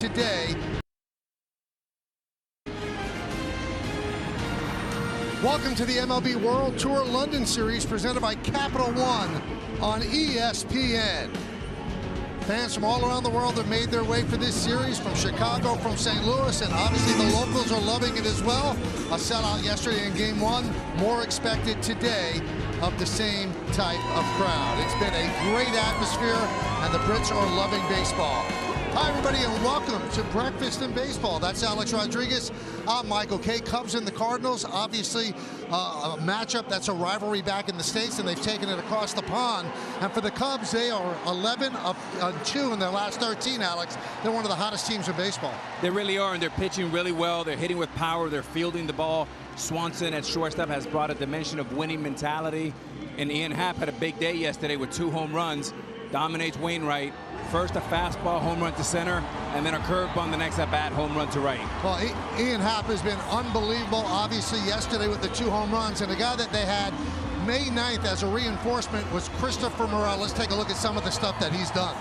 today. Welcome to the MLB World Tour London Series presented by Capital One on ESPN. Fans from all around the world have made their way for this series, from Chicago, from St. Louis, and obviously the locals are loving it as well. A sellout yesterday in Game 1, more expected today of the same type of crowd. It's been a great atmosphere, and the Brits are loving baseball. Hi, everybody, and welcome to Breakfast in Baseball. That's Alex Rodriguez. I'm Michael Kay. Cubs and the Cardinals, obviously a matchup that's a rivalry back in the States, and they've taken it across the pond. And for the Cubs, they are 11-2 in their last 13, Alex. They're one of the hottest teams in baseball. They really are, and they're pitching really well. They're hitting with power. They're fielding the ball. Swanson at shortstop has brought a dimension of winning mentality. And Ian Happ had a big day yesterday with 2 home runs. Dominates Wainwright. First a fastball home run to center, and then a curveball on the next at bat, home run to right. Well, Ian Happ has been unbelievable, obviously, yesterday with the 2 home runs. And the guy that they had May 9th as a reinforcement was Christopher Morel. Let's take a look at some of the stuff that he's done.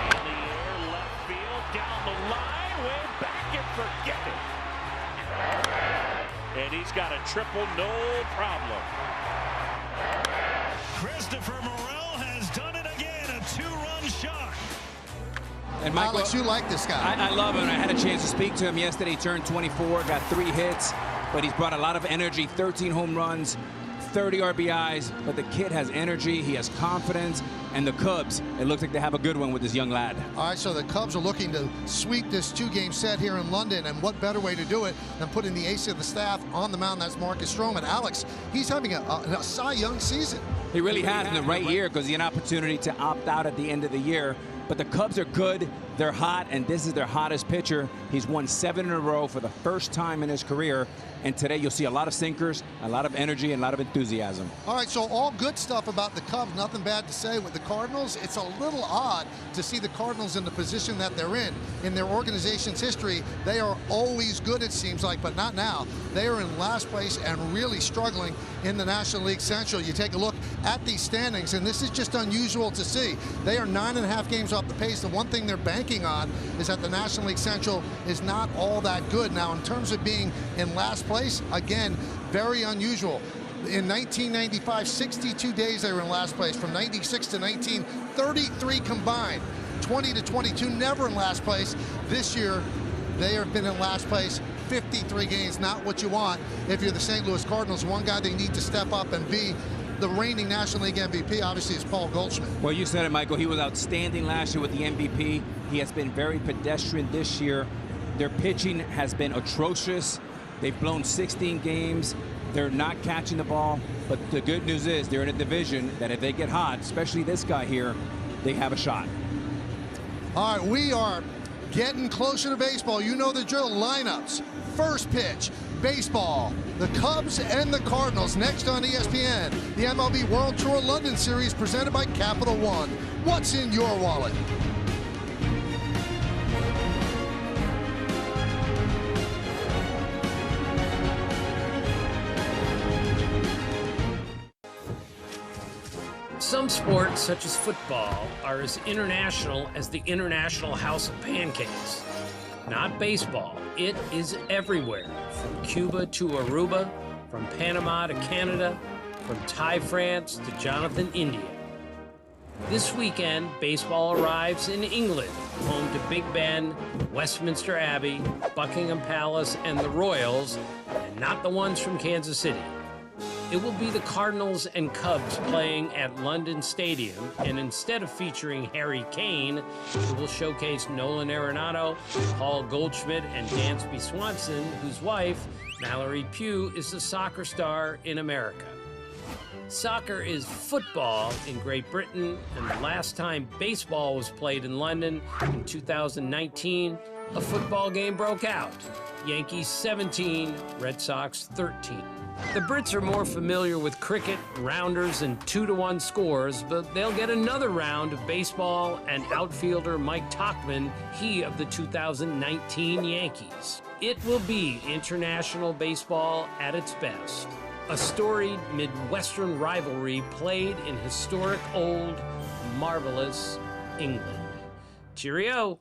In the air, left field, down the line, way back and forget it. And he's got a triple, no problem. Christopher Morel has done it again, a 2-run shot. And Michael, Alex, you like this guy. I love him. I had a chance to speak to him yesterday. He turned 24, got 3 hits, but he's brought a lot of energy, 13 home runs, 30 RBIs, but the kid has energy, he has confidence, and the Cubs, it looks like they have a good one with this young lad. All right, so the Cubs are looking to sweep this 2-game set here in London, and what better way to do it than putting the ace of the staff on the mound? That's Marcus Stroman. Alex, he's having a Cy Young season. He really has in the right year, because he had an opportunity to opt out at the end of the year. But the Cubs are good, they're hot, and this is their hottest pitcher. He's won 7 in a row for the first time in his career. And today you'll see a lot of sinkers, a lot of energy, and a lot of enthusiasm. All right, so all good stuff about the Cubs, nothing bad to say. With the Cardinals, it's a little odd to see the Cardinals in the position that they're in. In their organization's history, they are always good, it seems like, but not now. They are in last place and really struggling in the National League Central. You take a look at these standings, and this is just unusual to see. They are 9.5 games off the pace. The one thing they're banking on is that the National League Central is not all that good. Now, in terms of being in last place, again, very unusual. In 1995, 62 days they were in last place. From 96 to 19, 33 combined. 20 to 22, never in last place. This year, they have been in last place 53 games. Not what you want if you're the St. Louis Cardinals. One guy they need to step up and be the reigning National League MVP, obviously, is Paul Goldschmidt. Well, you said it, Michael. He was outstanding last year with the MVP. He has been very pedestrian this year. Their pitching has been atrocious. They've blown 16 games. They're not catching the ball. But the good news is they're in a division that if they get hot, especially this guy here, they have a shot. All right, we are getting closer to baseball. You know the drill. Lineups, first pitch, baseball, the Cubs and the Cardinals. Next on ESPN, the MLB World Tour London Series presented by Capital One. What's in your wallet? Some sports, such as football, are as international as the International House of Pancakes. Not baseball. It is everywhere, from Cuba to Aruba, from Panama to Canada, from Thai France to Jonathan, India. This weekend, baseball arrives in England, home to Big Ben, Westminster Abbey, Buckingham Palace, and the Royals, and not the ones from Kansas City. It will be the Cardinals and Cubs playing at London Stadium, and instead of featuring Harry Kane, it will showcase Nolan Arenado, Paul Goldschmidt, and Dansby Swanson, whose wife, Mallory Pugh, is a soccer star in America. Soccer is football in Great Britain, and the last time baseball was played in London in 2019, a football game broke out. Yankees 17, Red Sox 13. The Brits are more familiar with cricket, rounders, and 2-to-1 scores, but they'll get another round of baseball and outfielder Mike Tauchman, he of the 2019 Yankees. It will be international baseball at its best. A storied Midwestern rivalry played in historic old marvelous England. Cheerio.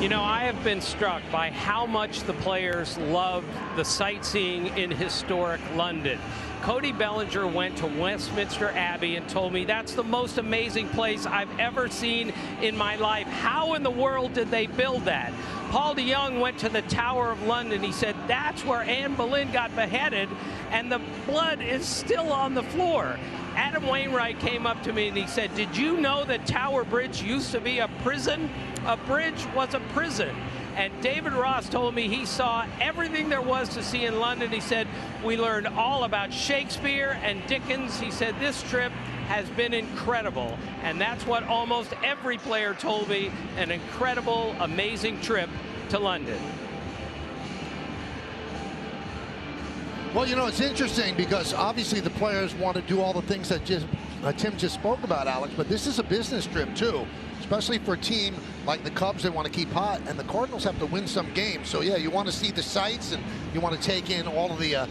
You know, I have been struck by how much the players love the sightseeing in historic London. Cody Bellinger went to Westminster Abbey and told me that's the most amazing place I've ever seen in my life. How in the world did they build that? Paul DeYoung went to the Tower of London. He said that's where Anne Boleyn got beheaded, and the blood is still on the floor. Adam Wainwright came up to me and he said, did you know that Tower Bridge used to be a prison? A bridge was a prison. And David Ross told me he saw everything there was to see in London. He said, we learned all about Shakespeare and Dickens. He said, this trip has been incredible. And that's what almost every player told me, an incredible, amazing trip to London. Well, you know, it's interesting because obviously the players want to do all the things that Tim just spoke about, Alex, but this is a business trip too, especially for a team like the Cubs. They want to keep hot, and the Cardinals have to win some games. So yeah, you want to see the sights and you want to take in all of the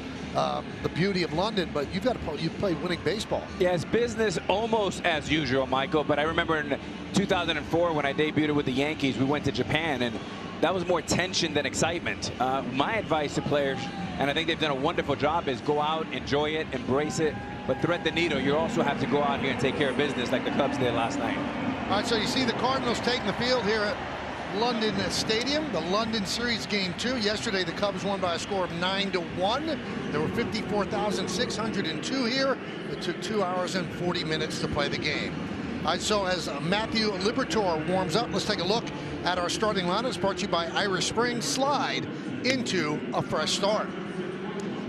beauty of London, but you play winning baseball. Yeah, it's business almost as usual, Michael. But I remember in 2004 when I debuted with the Yankees, we went to Japan, and that was more tension than excitement. My advice to players, and I think they've done a wonderful job, is go out, enjoy it, embrace it, but thread the needle. You also have to go out here and take care of business like the Cubs did last night. All right, so you see the Cardinals taking the field here at London Stadium, the London Series Game 2. Yesterday, the Cubs won by a score of 9-1. There were 54,602 here. It took 2 hours and 40 minutes to play the game. All right, so as Matthew Liberatore warms up, let's take a look at our starting lineup. It's brought to you by Irish Spring. Slide into a fresh start.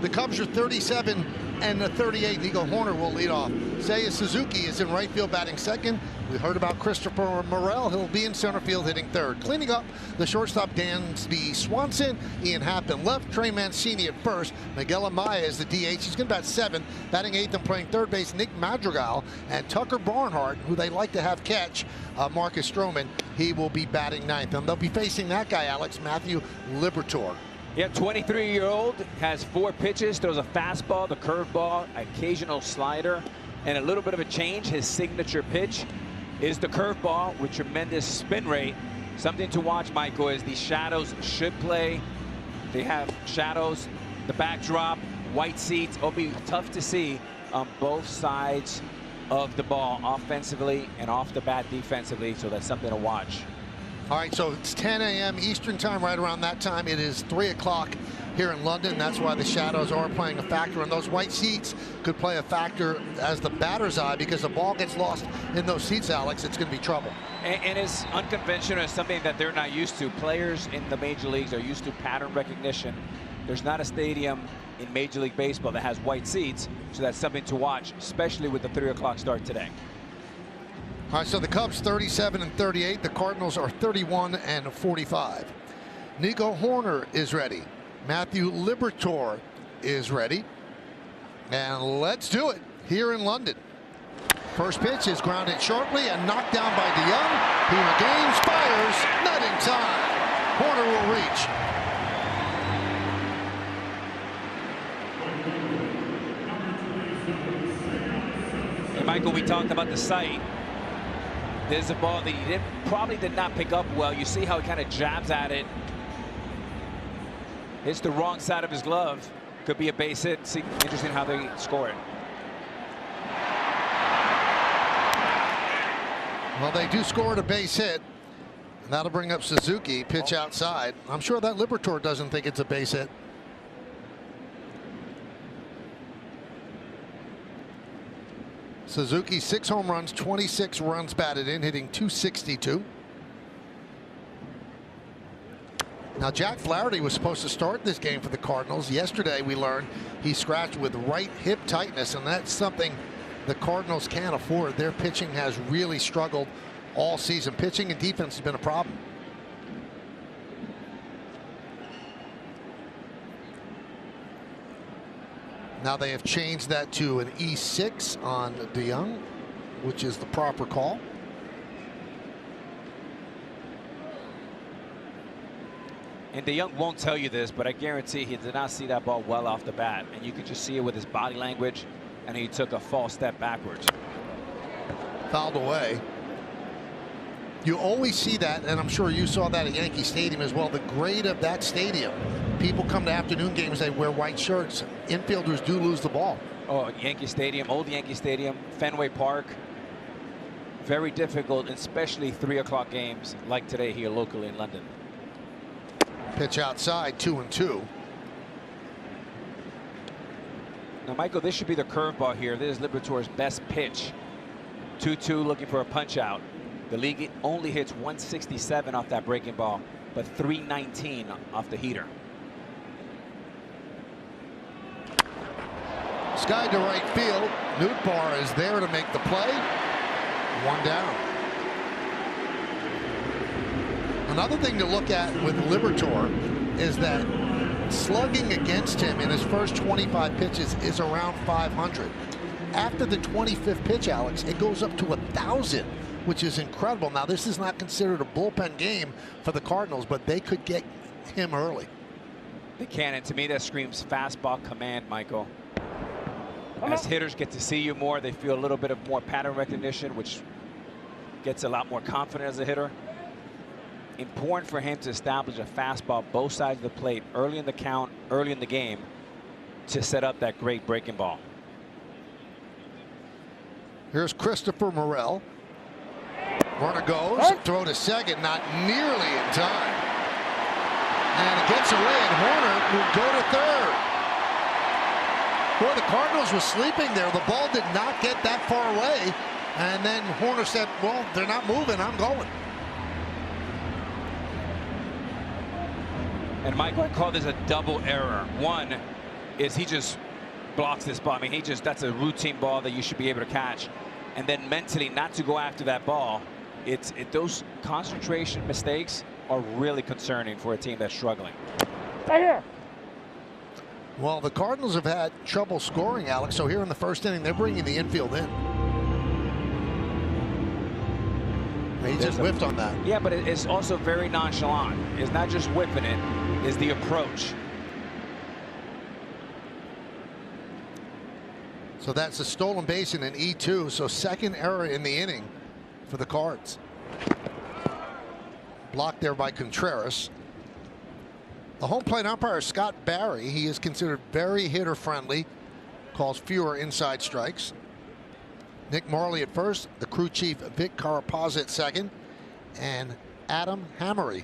The Cubs are 37 and 38. Nico Horner will lead off. Seiya Suzuki is in right field batting second. We heard about Christopher Morel. He'll be in center field hitting third. Cleaning up, the shortstop Dansby Swanson. Ian Happ in left. Trey Mancini at first. Miguel Amaya is the DH. He's going to bat seventh. Batting eighth and playing third base, Nick Madrigal. And Tucker Barnhart, who they like to have catch, Marcus Stroman. He will be batting ninth. And they'll be facing that guy, Alex, Matthew Liberatore. Yeah, 23-year-old, has 4 pitches, throws a fastball, the curveball, occasional slider, and a little bit of a change. His signature pitch is the curveball with tremendous spin rate. Something to watch, Michael, is the shadows should play. They have shadows, the backdrop, white seats. It'll be tough to see on both sides of the ball, offensively and off the bat defensively, so that's something to watch. All right, so it's 10 a.m. Eastern time. Right around that time, it is 3 o'clock here in London. That's why the shadows are playing a factor, and those white seats could play a factor as the batter's eye, because the ball gets lost in those seats, Alex. It's going to be trouble. And it's unconventional. It's something that they're not used to. Players in the major leagues are used to pattern recognition. There's not a stadium in Major League Baseball that has white seats, so that's something to watch, especially with the 3 o'clock start today. All right, so the Cubs 37 and 38. The Cardinals are 31 and 45. Nico Horner is ready. Matthew Liberatore is ready. And let's do it here in London. First pitch is grounded sharply and knocked down by DeYoung. He regains, fires, not in time. Horner will reach. Hey, Michael, we talked about the sight. There's a ball that he probably did not pick up well. You see how he kind of jabs at it. Hits the wrong side of his glove. Could be a base hit. See, interesting how they score it. Well, they do score at a base hit. And that'll bring up Suzuki. Pitch outside. I'm sure that Liberatore doesn't think it's a base hit. Suzuki, 6 home runs, 26 runs batted in, hitting .262. Now, Jack Flaherty was supposed to start this game for the Cardinals. Yesterday, we learned he scratched with right hip tightness, and that's something the Cardinals can't afford. Their pitching has really struggled all season. Pitching and defense has been a problem. Now they have changed that to an E6 on DeYoung, which is the proper call. And DeYoung won't tell you this, but I guarantee he did not see that ball well off the bat. And you could just see it with his body language, and he took a false step backwards. fouled away. You always see that, and I'm sure you saw that at Yankee Stadium as well. The grade of that stadium. People come to afternoon games, they wear white shirts. Infielders do lose the ball. Oh, Yankee Stadium, old Yankee Stadium, Fenway Park. Very difficult, especially 3 o'clock games like today here locally in London. Pitch outside, 2-2. Now, Michael, this should be the curveball here. This is Liberatore's best pitch. 2-2, looking for a punch out. The league only hits 167 off that breaking ball, but 319 off the heater. Sky to right field. Nootbaar is there to make the play. 1 down. Another thing to look at with Liberatore is that slugging against him in his first 25 pitches is around 500. After the 25th pitch, Alex, it goes up to 1,000, which is incredible. Now, this is not considered a bullpen game for the Cardinals, but they could get him early. They can, and to me that screams fastball command, Michael. As hitters get to see you more, they feel a little bit of more pattern recognition, which gets a lot more confident as a hitter. Important for him to establish a fastball both sides of the plate early in the count, early in the game, to set up that great breaking ball. Here's Christopher Morel. Runner goes, throw to second, not nearly in time. And it gets away, and Horner will go to third. Boy, the Cardinals were sleeping there. The ball did not get that far away. And then Horner said, well, they're not moving, I'm going. And Michael, I call this a double error. One is he just blocks this ball. I mean, that's a routine ball that you should be able to catch. And then mentally not to go after that ball. Those concentration mistakes are really concerning for a team that's struggling. Right here. Well, the Cardinals have had trouble scoring, Alex. So here in the first inning, they're bringing the infield in. He just whiffed on that. Yeah, but it's also very nonchalant. It's not just whipping it, it's the approach. So that's a stolen base in an E2. So second error in the inning for the Cards. Blocked there by Contreras. The home plate umpire, Scott Barry, he is considered very hitter friendly, calls fewer inside strikes. Nick Marley at first, the crew chief Vic Carapazza at second, and Adam Hammery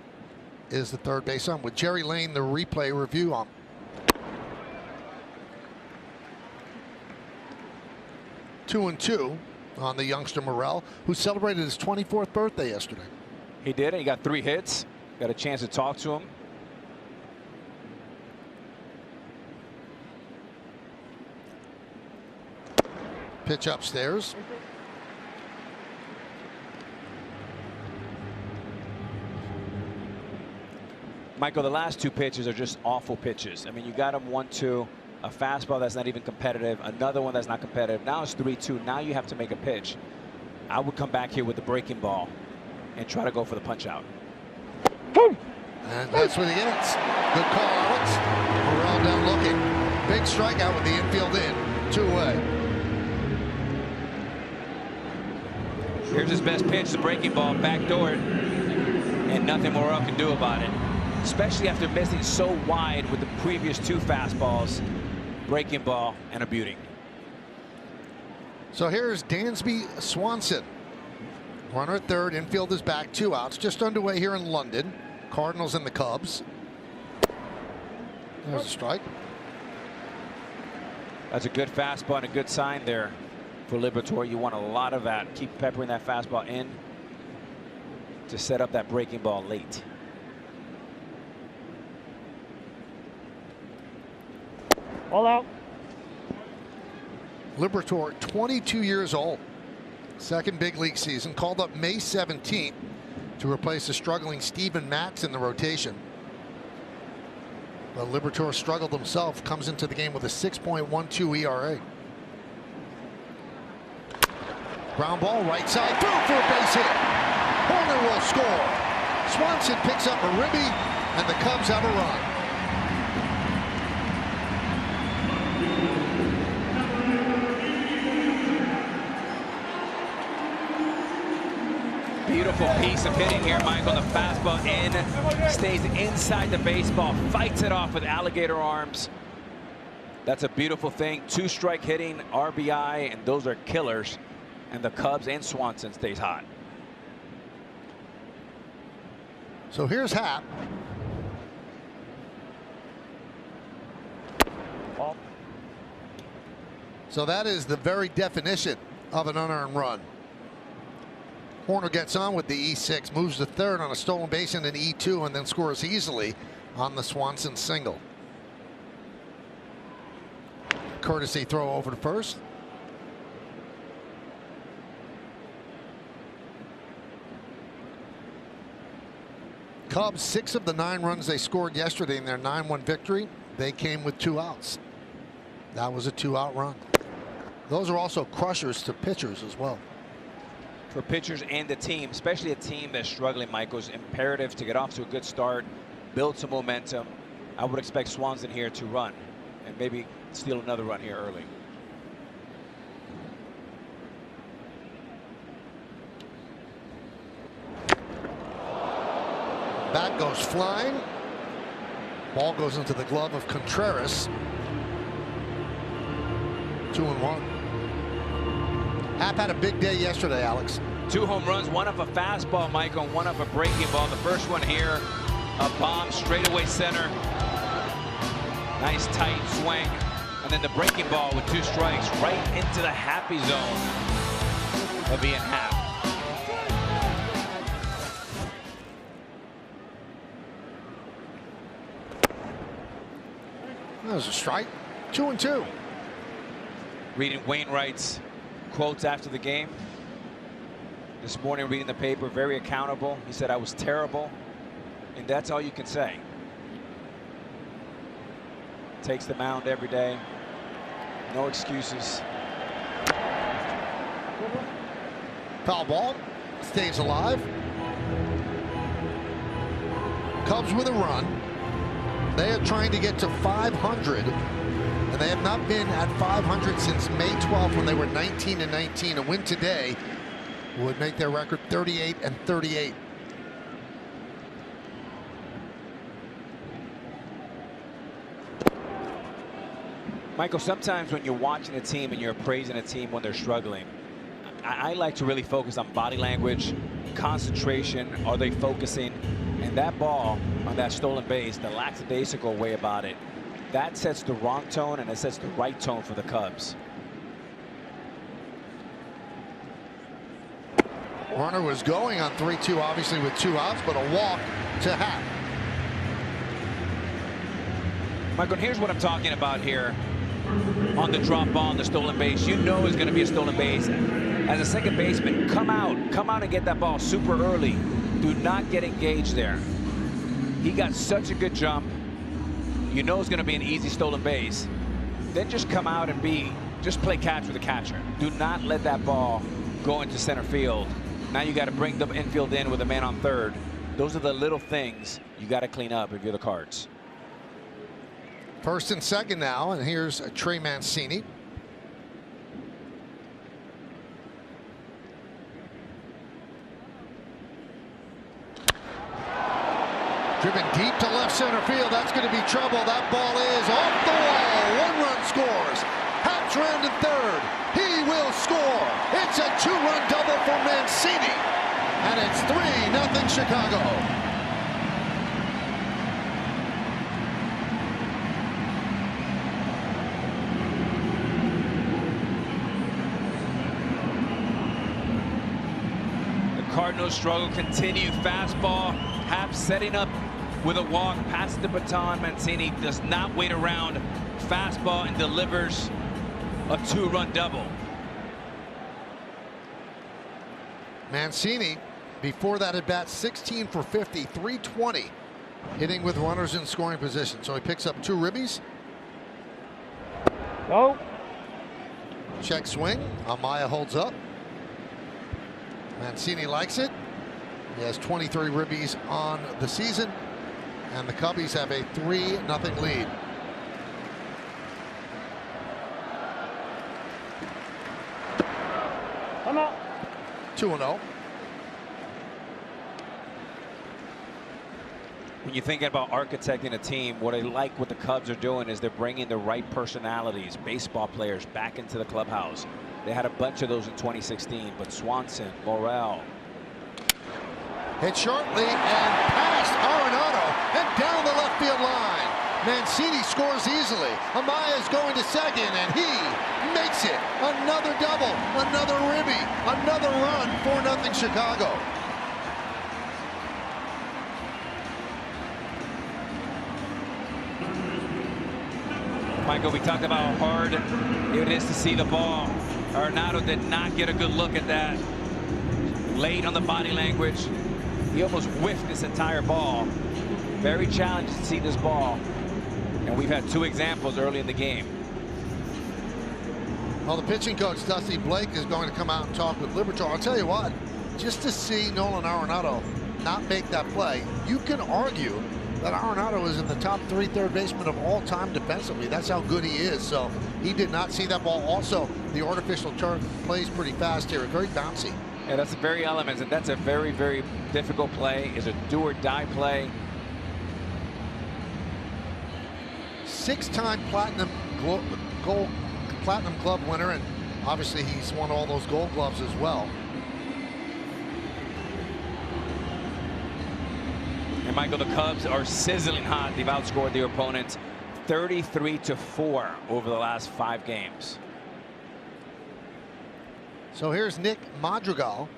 is the third base ump, with Jerry Lane the replay review ump. 2-2 on the youngster Morel, who celebrated his 24th birthday yesterday. He did. He got 3 hits. Got a chance to talk to him. Pitch upstairs. Michael, the last 2 pitches are just awful pitches. I mean, you got him 1-2, a fastball that's not even competitive, another one that's not competitive. Now it's 3-2. Now you have to make a pitch. I would come back here with the breaking ball and try to go for the punch out. And that's what he gets. Good call, Alex. Morel down looking. Big strikeout with the infield in. 2-away. Here's his best pitch, the breaking ball, backdoored, and nothing Morel can do about it. Especially after missing so wide with the previous 2 fastballs, breaking ball, and a beauty. So here's Dansby Swanson. Runner at third, infield is back, 2 outs. Just underway here in London. Cardinals and the Cubs. There's a strike. That's a good fastball and a good sign there for Liberatore. You want a lot of that. Keep peppering that fastball in to set up that breaking ball late. All out. Liberatore, 22 years old. Second big league season. Called up May 17th to replace the struggling Steven Matz in the rotation. But Liberatore struggled himself. Comes into the game with a 6.12 ERA. Ground ball right side through for a base hit. Horner will score. Swanson picks up a ribby, and the Cubs have a run. Beautiful piece of hitting here, Michael. The fastball in, stays inside the baseball, fights it off with alligator arms. That's a beautiful thing. 2-strike hitting, RBI, and those are killers. And the Cubs and Swanson stays hot. So here's Happ. So that is the very definition of an unearned run. Horner gets on with the E6, moves to third on a stolen base and an E2, and then scores easily on the Swanson single. Courtesy throw over to first. Cubs, 6 of the 9 runs they scored yesterday in their 9-1 victory, they came with 2 outs. That was a 2-out run. Those are also crushers to pitchers as well. For pitchers and the team, especially a team that's struggling, Michael, it's imperative to get off to a good start, build some momentum. I would expect Swanson here to run and maybe steal another run here early. Bat goes flying. Ball goes into the glove of Contreras. 2-1. Happ had a big day yesterday, Alex. 2 home runs, one off a fastball, Michael, and one off a breaking ball. The first one here, a bomb straightaway center. Nice tight swing. And then the breaking ball with 2 strikes right into the happy zone of Ian Happ. That was a strike. 2-2. Reading Wainwright's quotes after the game. This morning reading the paper, very accountable. He said, I was terrible. And that's all you can say. Takes the mound every day. No excuses. Foul ball. Stays alive. Cubs with a run. They are trying to get to 500. And they have not been at 500 since May 12th when they were 19-19. A win today would make their record 38-38. Michael, sometimes when you're watching a team and you're appraising a team when they're struggling, I like to really focus on body language, concentration. Are they focusing? And that ball on that stolen base, the lackadaisical way about it, that sets the wrong tone and it sets the right tone for the Cubs. Runner was going on 3-2, obviously with 2 outs, but a walk to Happ. Michael, here's what I'm talking about here. On the drop ball on the stolen base, you know it's going to be a stolen base. As a second baseman, come out and get that ball super early. Do not get engaged there. He got such a good jump. You know it's going to be an easy stolen base. Then just come out and just play catch with the catcher. Do not let that ball go into center field. Now you got to bring the infield in with a man on third. Those are the little things you got to clean up if you're the Cards. First and second now, and here's Trey Mancini. Driven deep to left center field. That's going to be trouble. That ball is off the wall. 1 run scores. Happ's rounded third. He will score. It's a 2-run double for Mancini. And it's 3-0 Chicago. Cardinals struggle continue. Fastball. Happ setting up with a walk. Passes the baton. Mancini does not wait around. Fastball and delivers a 2-run double. Mancini, before that at bat, 16 for 50, 320, hitting with runners in scoring position. So he picks up 2 ribbies. Go. Check swing. Amaya holds up. Mancini likes it. He has 23 ribbies on the season, and the Cubbies have a 3-0 lead. Come on. 2-0. When you think about architecting a team, what I like what the Cubs are doing is they're bringing the right personalities, baseball players, back into the clubhouse. They had a bunch of those in 2016, but Swanson, Morel. Hit shortly and past Arenado and down the left field line. Mancini scores easily. Amaya's going to second, and he makes it. Another double, another ribby, another run, 4-0 Chicago. Michael, we talked about how hard it is to see the ball. Arenado did not get a good look at that. Late on the body language. He almost whiffed this entire ball. Very challenging to see this ball. And we've had 2 examples early in the game. Well, the pitching coach, Dusty Blake, is going to come out and talk with Liberatore. I'll tell you what, just to see Nolan Arenado not make that play, you can argue that Arenado is in the top 3 third basemen of all time defensively. That's how good he is. So he did not see that ball. Also, the artificial turf plays pretty fast here, very bouncy. Yeah, that's the very elements, and that's a very, very difficult play. Is a do-or-die play. 6-time platinum glove winner, and obviously he's won all those gold gloves as well. And Michael, the Cubs are sizzling hot. They've outscored their opponents 33-4 over the last 5 games. So here's Nick Madrigal.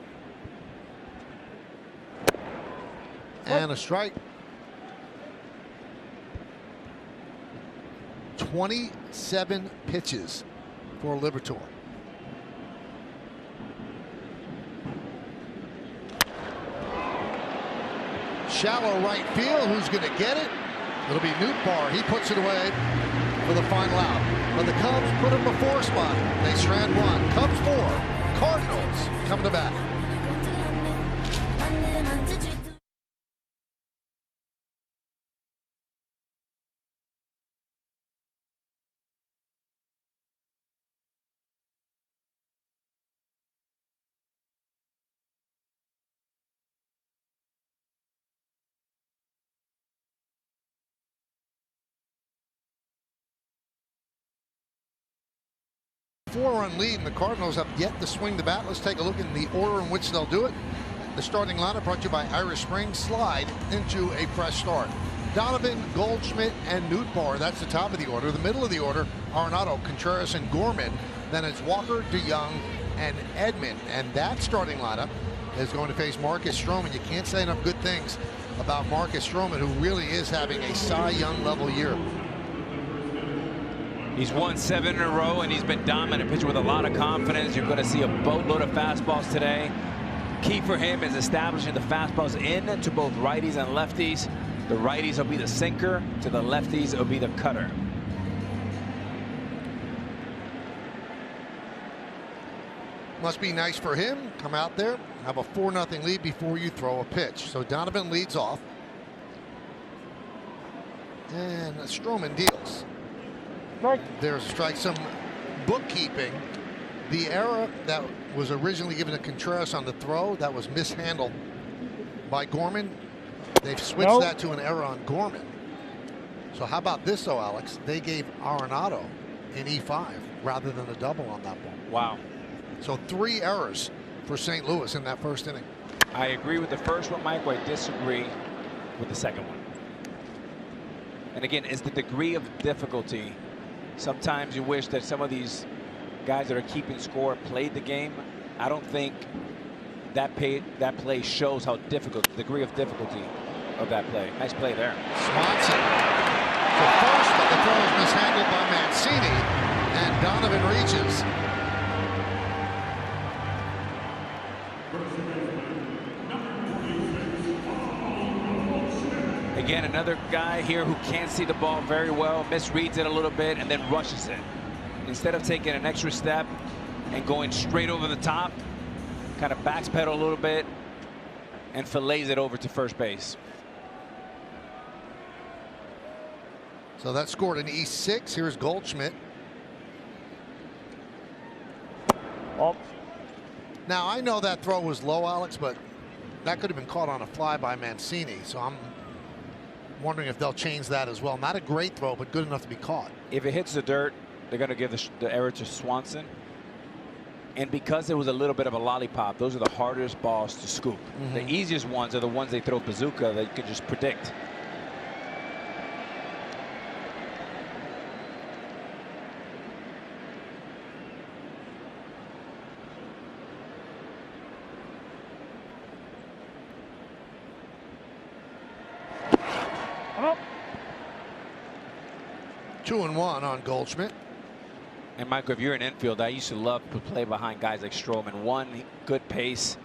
And a strike. 27 pitches for Liberatore. Shallow right field. Who's going to get it? It'll be Nootbaar. He puts it away for the final out. But the Cubs put him before spot. They strand 1. Cubs 4. Cardinals coming to bat. Four-run lead, and the Cardinals have yet to swing the bat. Let's take a look in the order in which they'll do it. The starting lineup brought to you by Irish Spring. Slide into a fresh start. Donovan, Goldschmidt, and Nootbaar. That's the top of the order. The middle of the order, Arenado, Contreras, and Gorman. Then it's Walker, DeYoung, and Edman. And that starting lineup is going to face Marcus Stroman. You can't say enough good things about Marcus Stroman, who really is having a Cy Young level year. He's won 7 in a row, and he's been dominant, pitching with a lot of confidence. You're going to see a boatload of fastballs today. Key for him is establishing the fastballs in to both righties and lefties. The righties will be the sinker. To the lefties will be the cutter. Must be nice for him. Come out there, have a 4-0 lead before you throw a pitch. So Donovan leads off. And Stroman deals. There's a strike. Some bookkeeping. The error that was originally given to Contreras on the throw, that was mishandled by Gorman. They've switched that to an error on Gorman. So how about this, though, Alex? They gave Arenado an E5 rather than a double on that ball. Wow. So 3 errors for St. Louis in that first inning. I agree with the first one, Mike. I disagree with the second one. And again, it's the degree of difficulty. Sometimes you wish that some of these guys that are keeping score played the game. I don't think that play shows how difficult, the degree of difficulty of that play. Nice play there. Swanson for first, but the throw is mishandled by Mancini, and Donovan reaches. Again, another guy here who can't see the ball very well, misreads it a little bit, and then rushes it. Instead of taking an extra step and going straight over the top, kind of backs pedal a little bit and fillets it over to first base. So that scored an E6. Here's Goldschmidt. Oh. Now, I know that throw was low, Alex, but that could have been caught on a fly by Mancini. So wondering if they'll change that as well. Not a great throw, but good enough to be caught. If it hits the dirt, they're going to give the error to Swanson. And because it was a little bit of a lollipop, those are the hardest balls to scoop. The easiest ones are the ones they throw bazooka that you can just predict. Oh. 2-1 on Goldschmidt. And Michael, if you're an infield, I used to love to play behind guys like Stroman. One, good pace.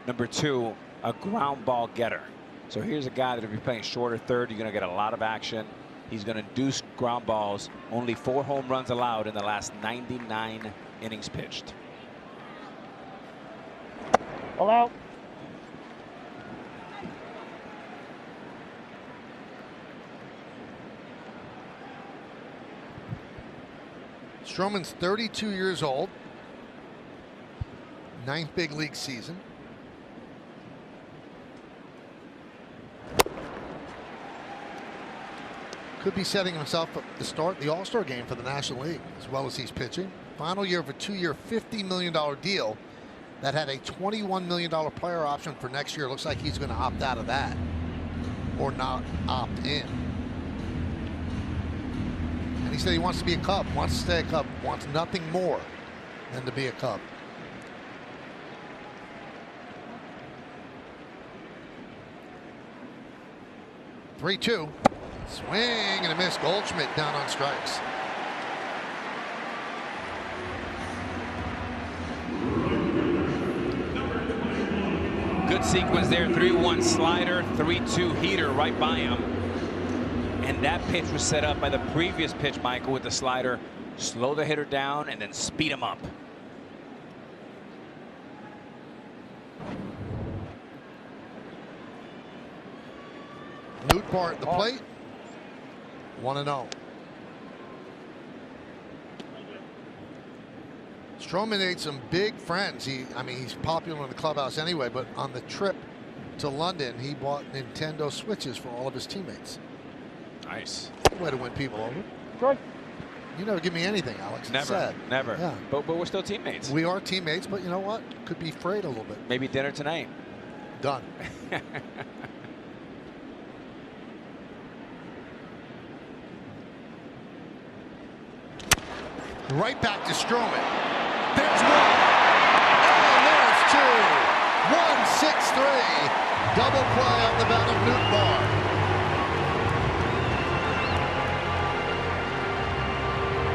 Number two, a ground ball getter. So here's a guy that if you're playing shorter third, you're going to get a lot of action. He's going to induce ground balls. Only 4 home runs allowed in the last 99 innings pitched. All out. Stroman's 32 years old. 9th big league season. Could be setting himself up to start the All-Star game for the National League as well as he's pitching. Final year of a 2-year, $50 million deal that had a $21 million player option for next year. Looks like he's going to opt out of that or not opt in. And he said he wants to be a Cub, wants to stay a Cub, wants nothing more than to be a Cub. Three-two. Swing and a miss. Goldschmidt down on strikes. Good sequence there. 3-1 slider, 3-2 heater right by him. And that pitch was set up by the previous pitch, Michael, with the slider. Slow the hitter down and then speed him up. Nootbaar at the plate. 1-0. Stroman ate some big friends. I mean, he's popular in the clubhouse anyway, but on the trip to London, he bought Nintendo Switches for all of his teammates. Nice. Way to win people over. Good. You never give me anything, Alex. Never, sad. never. Yeah. But we're still teammates. We are teammates, but you know what? Could be frayed a little bit. Maybe dinner tonight. Done. Right back to Stroman. There's one. And there's two. 1-6-3. Double play on the bat of Nootbaar.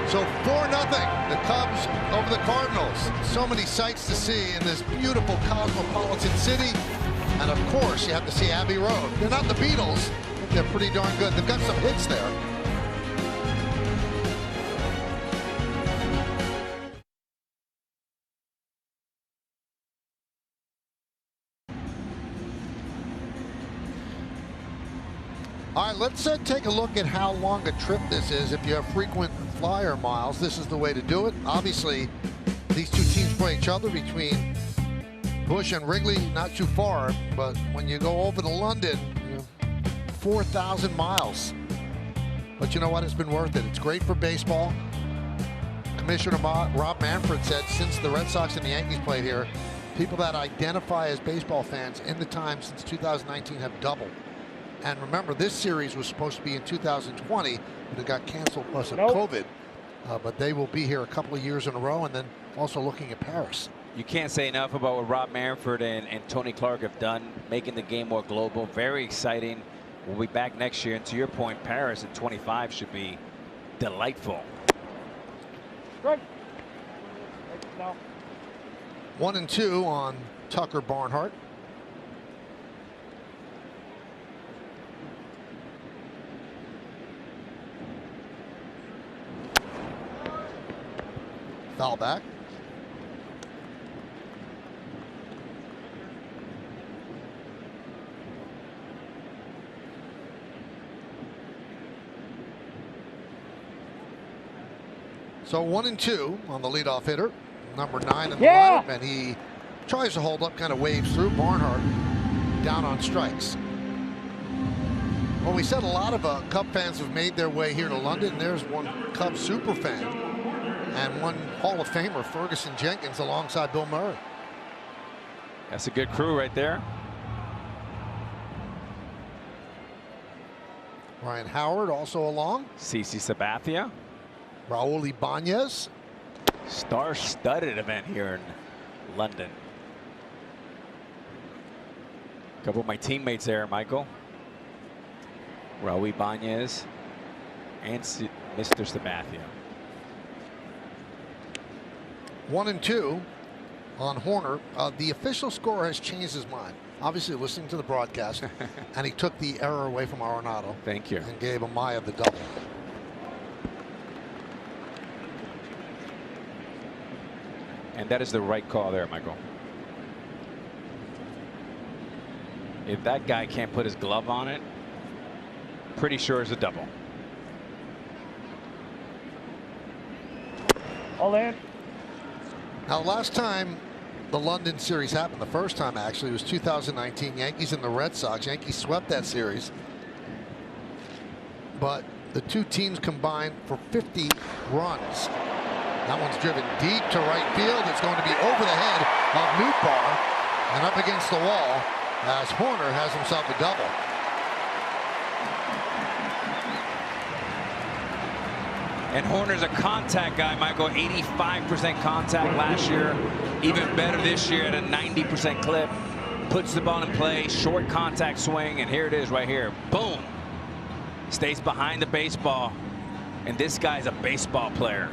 So 4-0. The Cubs over the Cardinals. So many sights to see in this beautiful cosmopolitan city. And of course, you have to see Abbey Road. They're not the Beatles, but they're pretty darn good. They've got some hits there. All right, let's take a look at how long a trip this is. If you have frequent flyer miles, this is the way to do it. Obviously, these two teams play each other between Busch and Wrigley, not too far, but when you go over to London, 4,000 miles. But you know what? It's been worth it. It's great for baseball. Commissioner Rob Manfred said since the Red Sox and the Yankees played here, people that identify as baseball fans in the time since 2019 have doubled. And remember, this series was supposed to be in 2020, but it got canceled because of COVID. But they will be here a couple of years in a row, and then also looking at Paris. You can't say enough about what Rob Manfred and Tony Clark have done, making the game more global. Very exciting. We'll be back next year. And to your point, Paris in 25 should be delightful. Good. No. 1-2 on Tucker Barnhart. Foul back. So 1-2 on the leadoff hitter, number 9 in the lineup, and he tries to hold up, kind of waves through. Barnhart down on strikes. Well, we said a lot of Cub fans have made their way here to London. There's one Cub super fan and one Hall of Famer, Ferguson Jenkins, alongside Bill Murray. That's a good crew right there. Ryan Howard also along. CC Sabathia. Raul Ibanez. Star-studded event here in London. A couple of my teammates there, Michael. Raul Ibanez and Mr. Sabathia. 1-2 on Horner. The official score has changed his mind. Obviously listening to the broadcast, and he took the error away from Arenado. Thank you. And gave Amaya the double. And that is the right call there, Michael. If that guy can't put his glove on it, pretty sure it's a double. All in. Now, last time the London series happened, the first time actually, was 2019. Yankees and the Red Sox. Yankees swept that series. But the two teams combined for 50 runs. That one's driven deep to right field. It's going to be over the head of Nootbaar and up against the wall as Horner has himself a double. And Horner's a contact guy, Michael. 85% contact last year. Even better this year at a 90% clip. Puts the ball in play, short contact swing, and here it is right here. Boom. Stays behind the baseball. And this guy's a baseball player.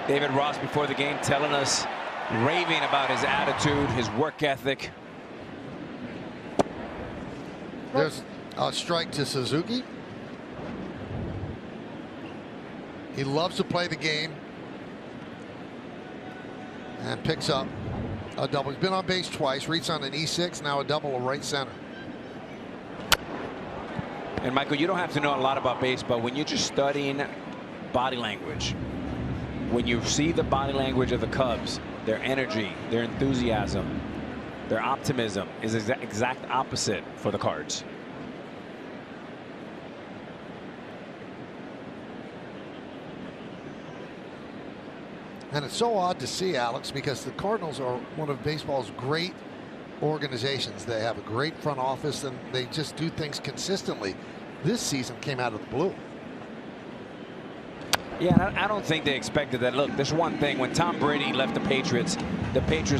David Ross before the game telling us, raving about his attitude, his work ethic. There's a strike to Suzuki. He loves to play the game and picks up a double. He's been on base twice, reached on an E6, now a double to right center. And Michael, you don't have to know a lot about baseball when you're just studying body language. When you see the body language of the Cubs, their energy, their enthusiasm, their optimism is the exact opposite for the Cards. And it's so odd to see, Alex, because the Cardinals are one of baseball's great organizations. They have a great front office and they just do things consistently. This season came out of the blue. Yeah, I don't think they expected that. Look, there's one thing. When Tom Brady left the Patriots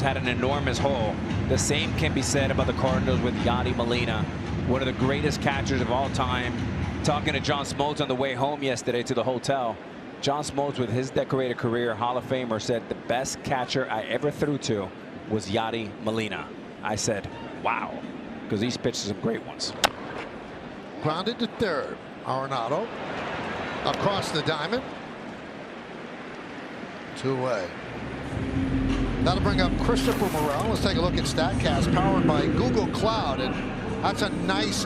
had an enormous hole. The same can be said about the Cardinals with Yadi Molina, one of the greatest catchers of all time. Talking to John Smoltz on the way home yesterday to the hotel. John Smoltz, with his decorated career, Hall of Famer, said the best catcher I ever threw to was Yadi Molina. I said, wow, because he's pitched some great ones. Grounded to third. Arenado across the diamond. 2 away. That'll bring up Christopher Morel. Let's take a look at StatCast, powered by Google Cloud. And that's a nice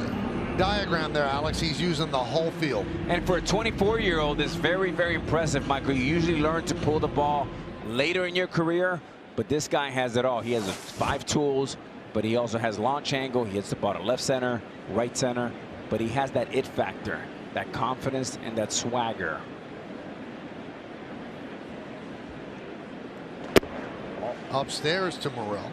diagram there, Alex. He's using the whole field. And for a 24-year-old, it's very, very impressive, Michael. You usually learn to pull the ball later in your career, but this guy has it all. He has 5 tools, but he also has launch angle. He hits the ball to left center, right center, but he has that it factor, that confidence, and that swagger. Upstairs to Morel.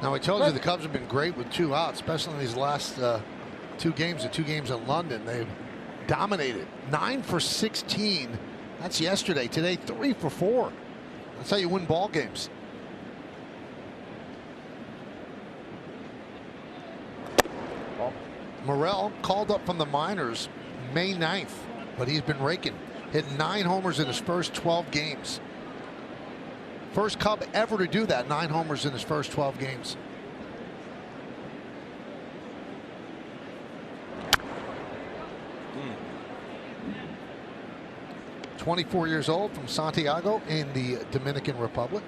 Now, I told you the Cubs have been great with 2 outs, especially in these last 2 games, the 2 games in London. They've dominated. 9 for 16. That's yesterday. Today, 3 for 4. That's how you win ball games. Morel called up from the minors May 9th, but he's been raking. Hit 9 homers in his first 12 games. First Cub ever to do that, 9 homers in his first 12 games. Mm. 24 years old, from Santiago in the Dominican Republic.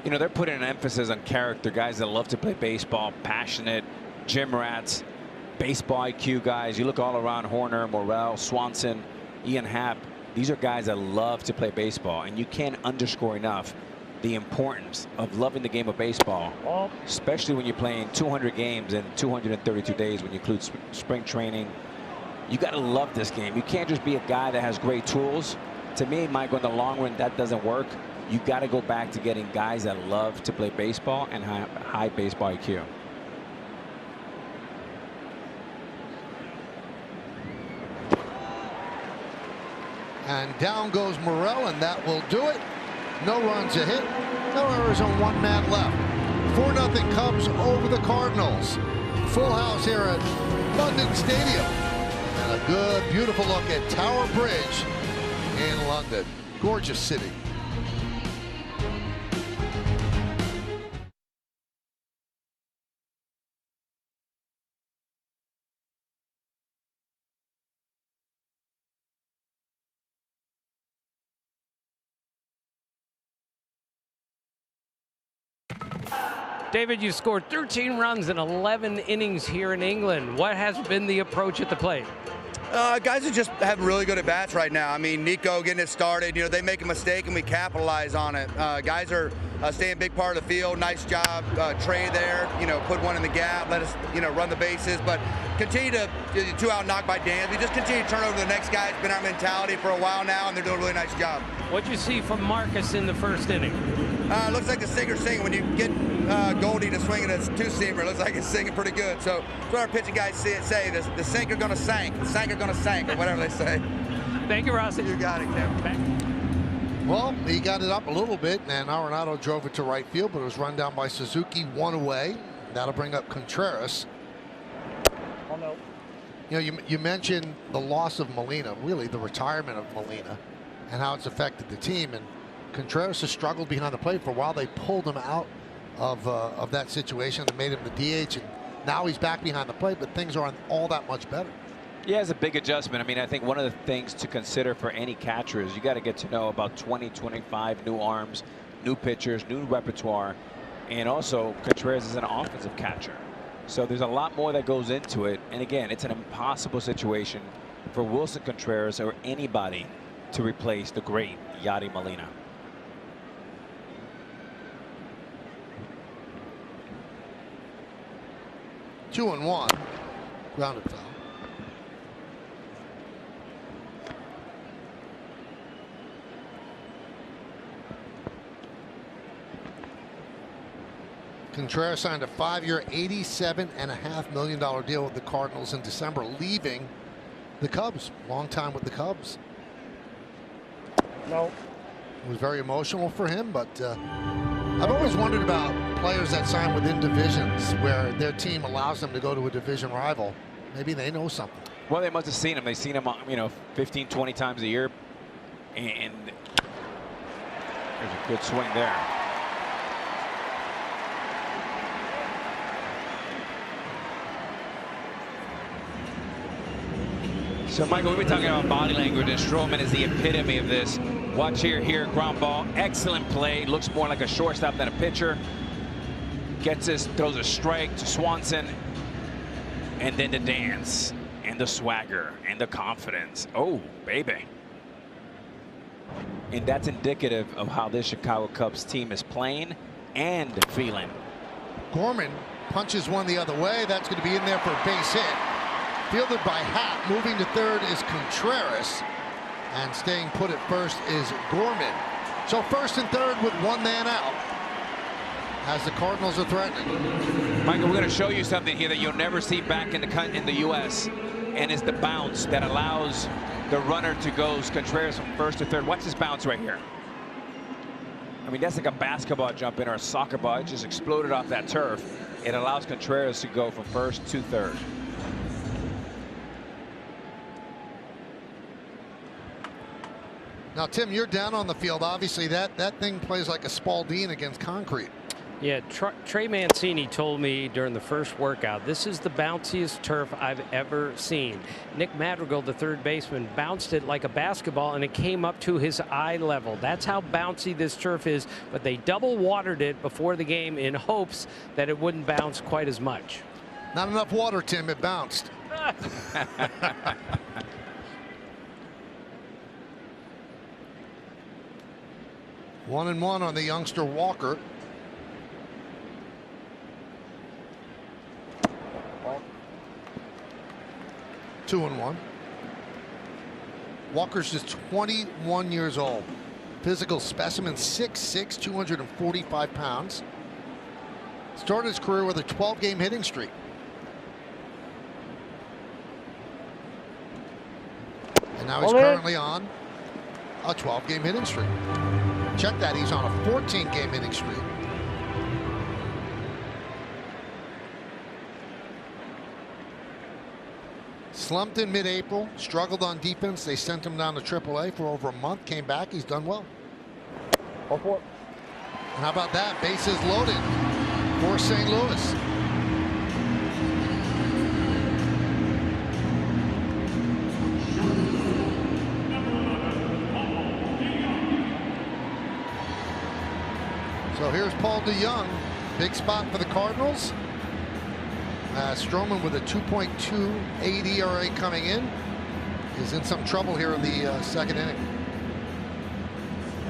You know, they're putting an emphasis on character, guys that love to play baseball, passionate, gym rats, baseball IQ guys. You look all around: Horner, Morrell, Swanson, Ian Happ. These are guys that love to play baseball, and you can't underscore enough the importance of loving the game of baseball, especially when you're playing 200 games in 232 days when you include spring training. You got to love this game. You can't just be a guy that has great tools. To me, Michael, in the long run, that doesn't work. You got to go back to getting guys that love to play baseball and have high baseball IQ. And down goes Morrell, and that will do it. No runs, a hit, no errors, and 1 man left. 4-0 Cubs over the Cardinals. Full house here at London Stadium. And a good, beautiful look at Tower Bridge in London. Gorgeous city. David, you scored 13 runs in 11 innings here in England. What has been the approach at the plate? Guys are just having really good at bats right now. I mean, Nico getting it started. You know, they make a mistake and we capitalize on it. Guys are staying a big part of the field. Nice job, Trey there. You know, put one in the gap. Let us, you know, run the bases. But continue to 2 out knocked by Dan. We just continue to turn over to the next guy. It's been our mentality for a while now, and they're doing a really nice job. What'd you see from Marcus in the first inning? Looks like the singer's singing. When you get Goldie to swing it as 2-seamer, it looks like he's singing pretty good. So that's what our pitching guys say. The sinker gonna sank. The sinker gonna sank, or whatever they say. Thank you, Rossi. You got it, Kevin. Well, he got it up a little bit, and Arenado drove it to right field, but it was run down by Suzuki, 1 away. That'll bring up Contreras. Oh, no. You know, you mentioned the loss of Molina, really the retirement of Molina, and how it's affected the team. And Contreras has struggled behind the plate for a while. They pulled him out of that situation and made him the DH, and now he's back behind the plate, but things aren't all that much better. Yeah, it's a big adjustment. I mean, I think one of the things to consider for any catcher is you got to get to know about 20, 25 new arms, new pitchers, new repertoire, and also Contreras is an offensive catcher. So there's a lot more that goes into it. And again, it's an impossible situation for Wilson Contreras or anybody to replace the great Yadi Molina. Two and one, grounded foul. Contreras signed a 5-year, $87.5 million deal with the Cardinals in December, leaving the Cubs. Long time with the Cubs. No. It was very emotional for him, but I've always wondered about players that sign within divisions where their team allows them to go to a division rival. Maybe they know something. Well, they must have seen him. They've seen him, you know, 15, 20 times a year. And there's a good swing there. So, Michael, we've been talking about body language, and Stroman is the epitome of this. Watch here, ground ball, excellent play. Looks more like a shortstop than a pitcher. Gets this, throws a strike to Swanson, and then the dance, and the swagger, and the confidence. Oh, baby. And that's indicative of how this Chicago Cubs team is playing and feeling. Gorman punches one the other way. That's going to be in there for a base hit. Fielded by Happ. Moving to third is Contreras. And staying put at first is Gorman. So first and third with 1 man out as the Cardinals are threatening. Michael, we're going to show you something here that you'll never see back in the U.S. And it's the bounce that allows the runner to go Contreras from first to third. Watch this bounce right here. I mean, that's like a basketball jump in or a soccer ball. It just exploded off that turf. It allows Contreras to go from first to third. Now, Tim, you're down on the field. Obviously, that thing plays like a Spalding against concrete. Yeah, Trey Mancini told me during the first workout, this is the bounciest turf I've ever seen. Nick Madrigal, the third baseman, bounced it like a basketball, and it came up to his eye level. That's how bouncy this turf is, but they double watered it before the game in hopes that it wouldn't bounce quite as much. Not enough water, Tim. It bounced. 1-1 on the youngster Walker. Ball. 2-1. Walker's just 21 years old. Physical specimen, 6'6", 245 pounds. Started his career with a 12-game hitting streak. And now he's currently on a 12-game hitting streak. Check that, he's on a 14-game hitting streak. Slumped in mid-April, struggled on defense. They sent him down to AAA for over a month, came back, he's done well. Ball 4. And how about that? Bases loaded for St. Louis. So here's Paul DeYoung. Big spot for the Cardinals. Stroman with a 2.28 ERA coming in is in some trouble here in the second inning.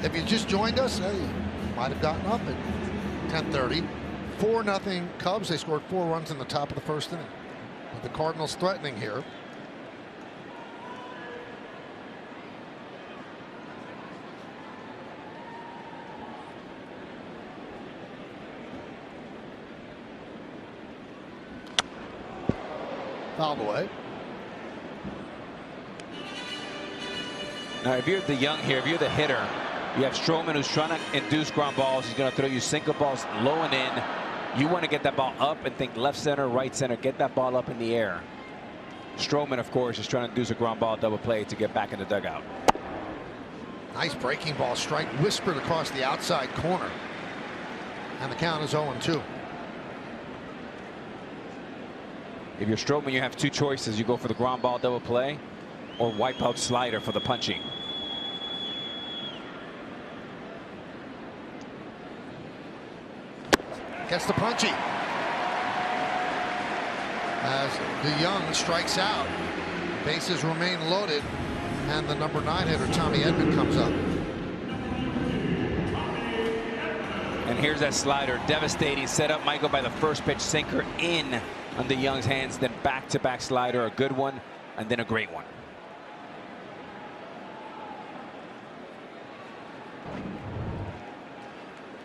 If you just joined us, hey, you might have gotten up at 10:30. 4-0 Cubs. They scored 4 runs in the top of the first inning. With the Cardinals threatening here. Fouled away. Now, if you're the young here, if you're the hitter, you have Stroman who's trying to induce ground balls. He's going to throw you single balls low and in. You want to get that ball up and think left center, right center, get that ball up in the air. Stroman, of course, is trying to induce a ground ball double play to get back in the dugout. Nice breaking ball strike whispered across the outside corner. And the count is 0-2. If you're Stroman, you have two choices. You go for the ground ball double play or wipe out slider for the punching. Gets the punchy. As DeYoung strikes out, bases remain loaded, and the number 9 hitter Tommy Edman comes up. And here's that slider, devastating setup. Might go by the first pitch sinker in on DeYoung's hands, then back-to-back slider, a good one, and then a great one.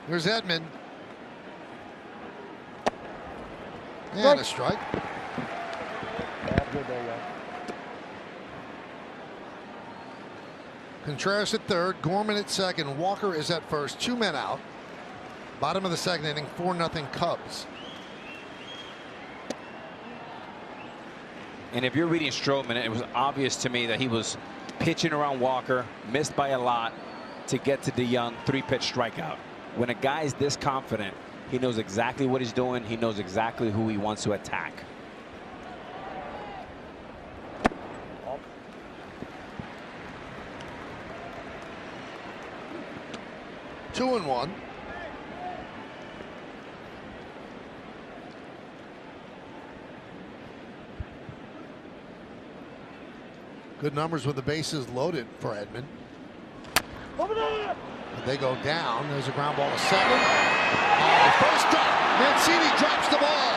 Here's Edman. And a strike. Yeah, good there, yeah. Contreras at third, Gorman at second, Walker is at first, 2 men out. Bottom of the second inning, 4-0 Cubs. And if you're reading Stroman, it was obvious to me that he was pitching around Walker, missed by a lot to get to DeYoung, 3-pitch strikeout. When a guy is this confident, he knows exactly what he's doing. He knows exactly who he wants to attack. Two 2-1. Good numbers with the bases loaded for Edman. Over there! They go down. There's a ground ball to second. First up, Mancini drops the ball.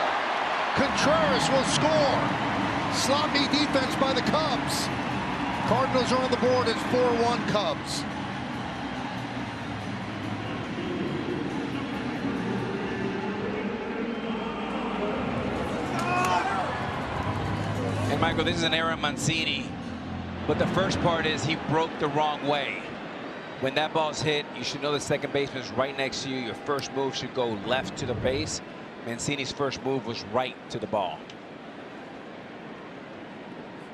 Contreras will score. Sloppy defense by the Cubs. Cardinals are on the board. It's 4-1 Cubs. And Michael, this is an error of Mancini, but the first part is he broke the wrong way. When that ball's hit, you should know the second baseman is right next to you. Your first move should go left to the base. Mancini's first move was right to the ball.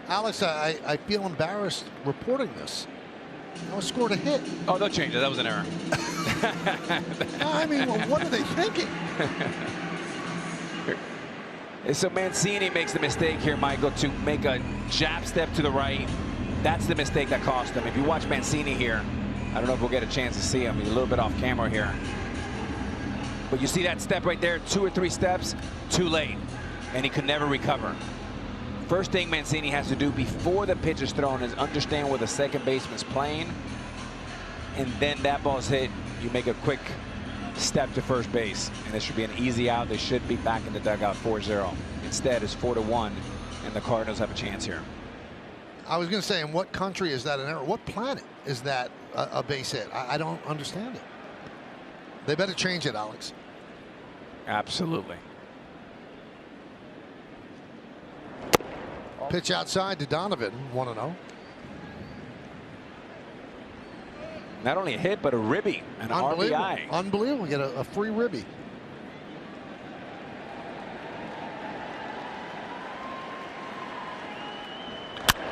Alex, I feel embarrassed reporting this. I scored a hit. Oh, they'll change it. That was an error. I mean, what are they thinking? So Mancini makes the mistake here, Michael, to make a jab step to the right. That's the mistake that cost him. If you watch Mancini here, I don't know if we'll get a chance to see him. He's a little bit off camera here. But you see that step right there, 2 or 3 steps, too late. And he could never recover. First thing Mancini has to do before the pitch is thrown is understand where the second baseman's playing. And then that ball's hit, you make a quick step to first base. And this should be an easy out. They should be back in the dugout 4-0. Instead, it's 4-1, and the Cardinals have a chance here. I was going to say, in what country is that an error? What planet is that a base hit? I don't understand it. They better change it, Alex. Absolutely. Pitch outside to Donovan, 1-0. Not only a hit, but a ribby, an RBI. Unbelievable. Get a free ribby.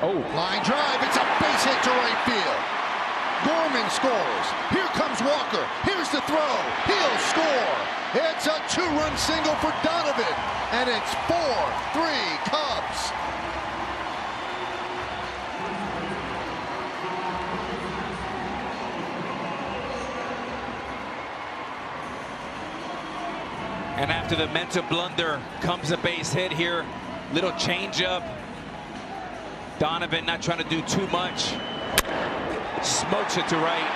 Oh. Line drive. It's a base hit to right field. Gorman scores. Here comes Walker. Here's the throw. He'll score. It's a 2-run single for Donovan. And it's 4-3 Cubs. And after the mental blunder comes a base hit here. Little changeup. Donovan not trying to do too much. Smokes it to right.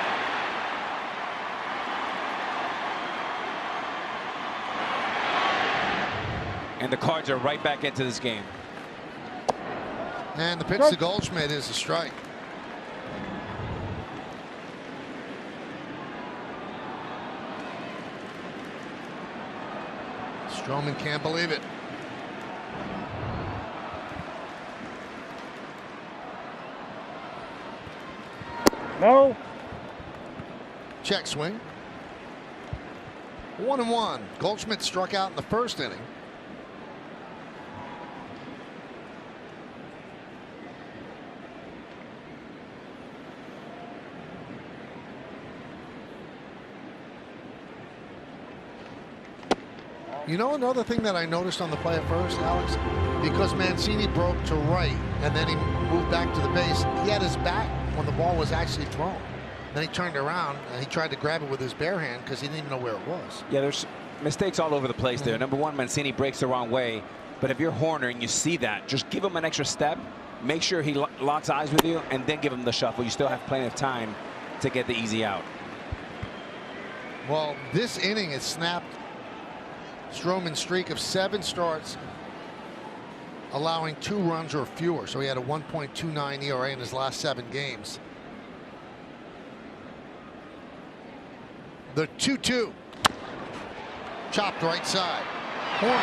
And the Cards are right back into this game. And the pitch to Goldschmidt is a strike. Stroman can't believe it. No. Check swing. 1-1. Goldschmidt struck out in the first inning. You know, another thing that I noticed on the play at first, Alex, because Mancini broke to right and then he moved back to the base, he had his back when the ball was actually thrown. Then he turned around and he tried to grab it with his bare hand because he didn't even know where it was. Yeah, there's mistakes all over the place there. Number one, Mancini breaks the wrong way. But if you're Horner and you see that, just give him an extra step. Make sure he locks eyes with you and then give him the shuffle. You still have plenty of time to get the easy out. Well, this inning has snapped Stroman's streak of 7 starts, allowing 2 runs or fewer. So he had a 1.29 ERA in his last 7 games. The 2-2. Chopped right side. Corner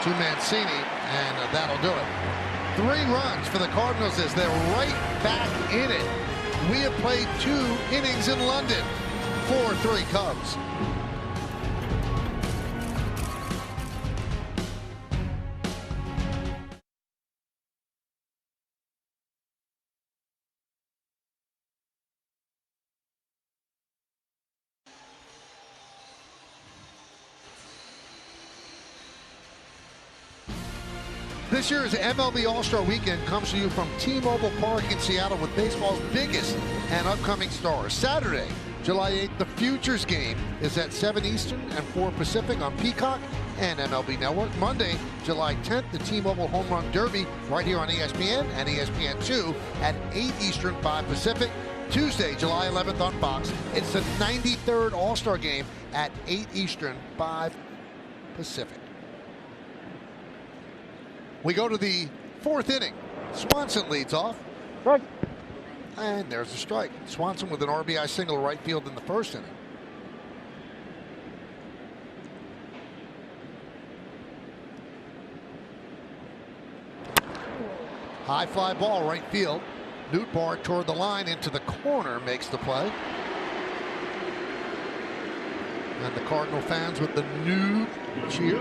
to Mancini, and that'll do it. 3 runs for the Cardinals as they're right back in it. We have played 2 innings in London. 4-3 Cubs. This year's MLB All-Star Weekend comes to you from T-Mobile Park in Seattle with baseball's biggest and upcoming stars. Saturday, July 8th, the Futures Game is at 7 Eastern and 4 Pacific on Peacock and MLB Network. Monday, July 10th, the T-Mobile Home Run Derby right here on ESPN and ESPN2 at 8 Eastern, 5 Pacific. Tuesday, July 11th on Fox. It's the 93rd All-Star Game at 8 Eastern, 5 Pacific. We go to the 4th inning. Swanson leads off. Strike. And there's a strike. Swanson with an RBI single right field in the first inning. High fly ball right field. Nootbaar toward the line into the corner makes the play. And the Cardinal fans with the new cheer.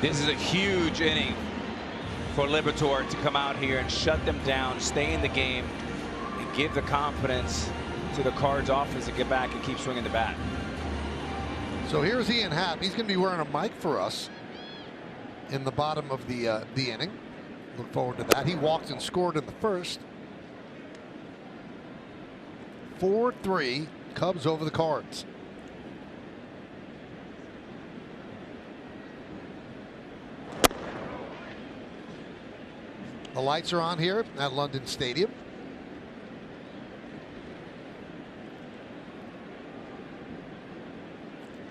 This is a huge inning for Liberatore to come out here and shut them down, stay in the game, and give the confidence to the Cards offense to get back and keep swinging the bat. So here's Ian Happ. He's going to be wearing a mic for us in the bottom of the inning. Look forward to that. He walked and scored in the first. 4-3 Cubs over the Cards. The lights are on here at London Stadium.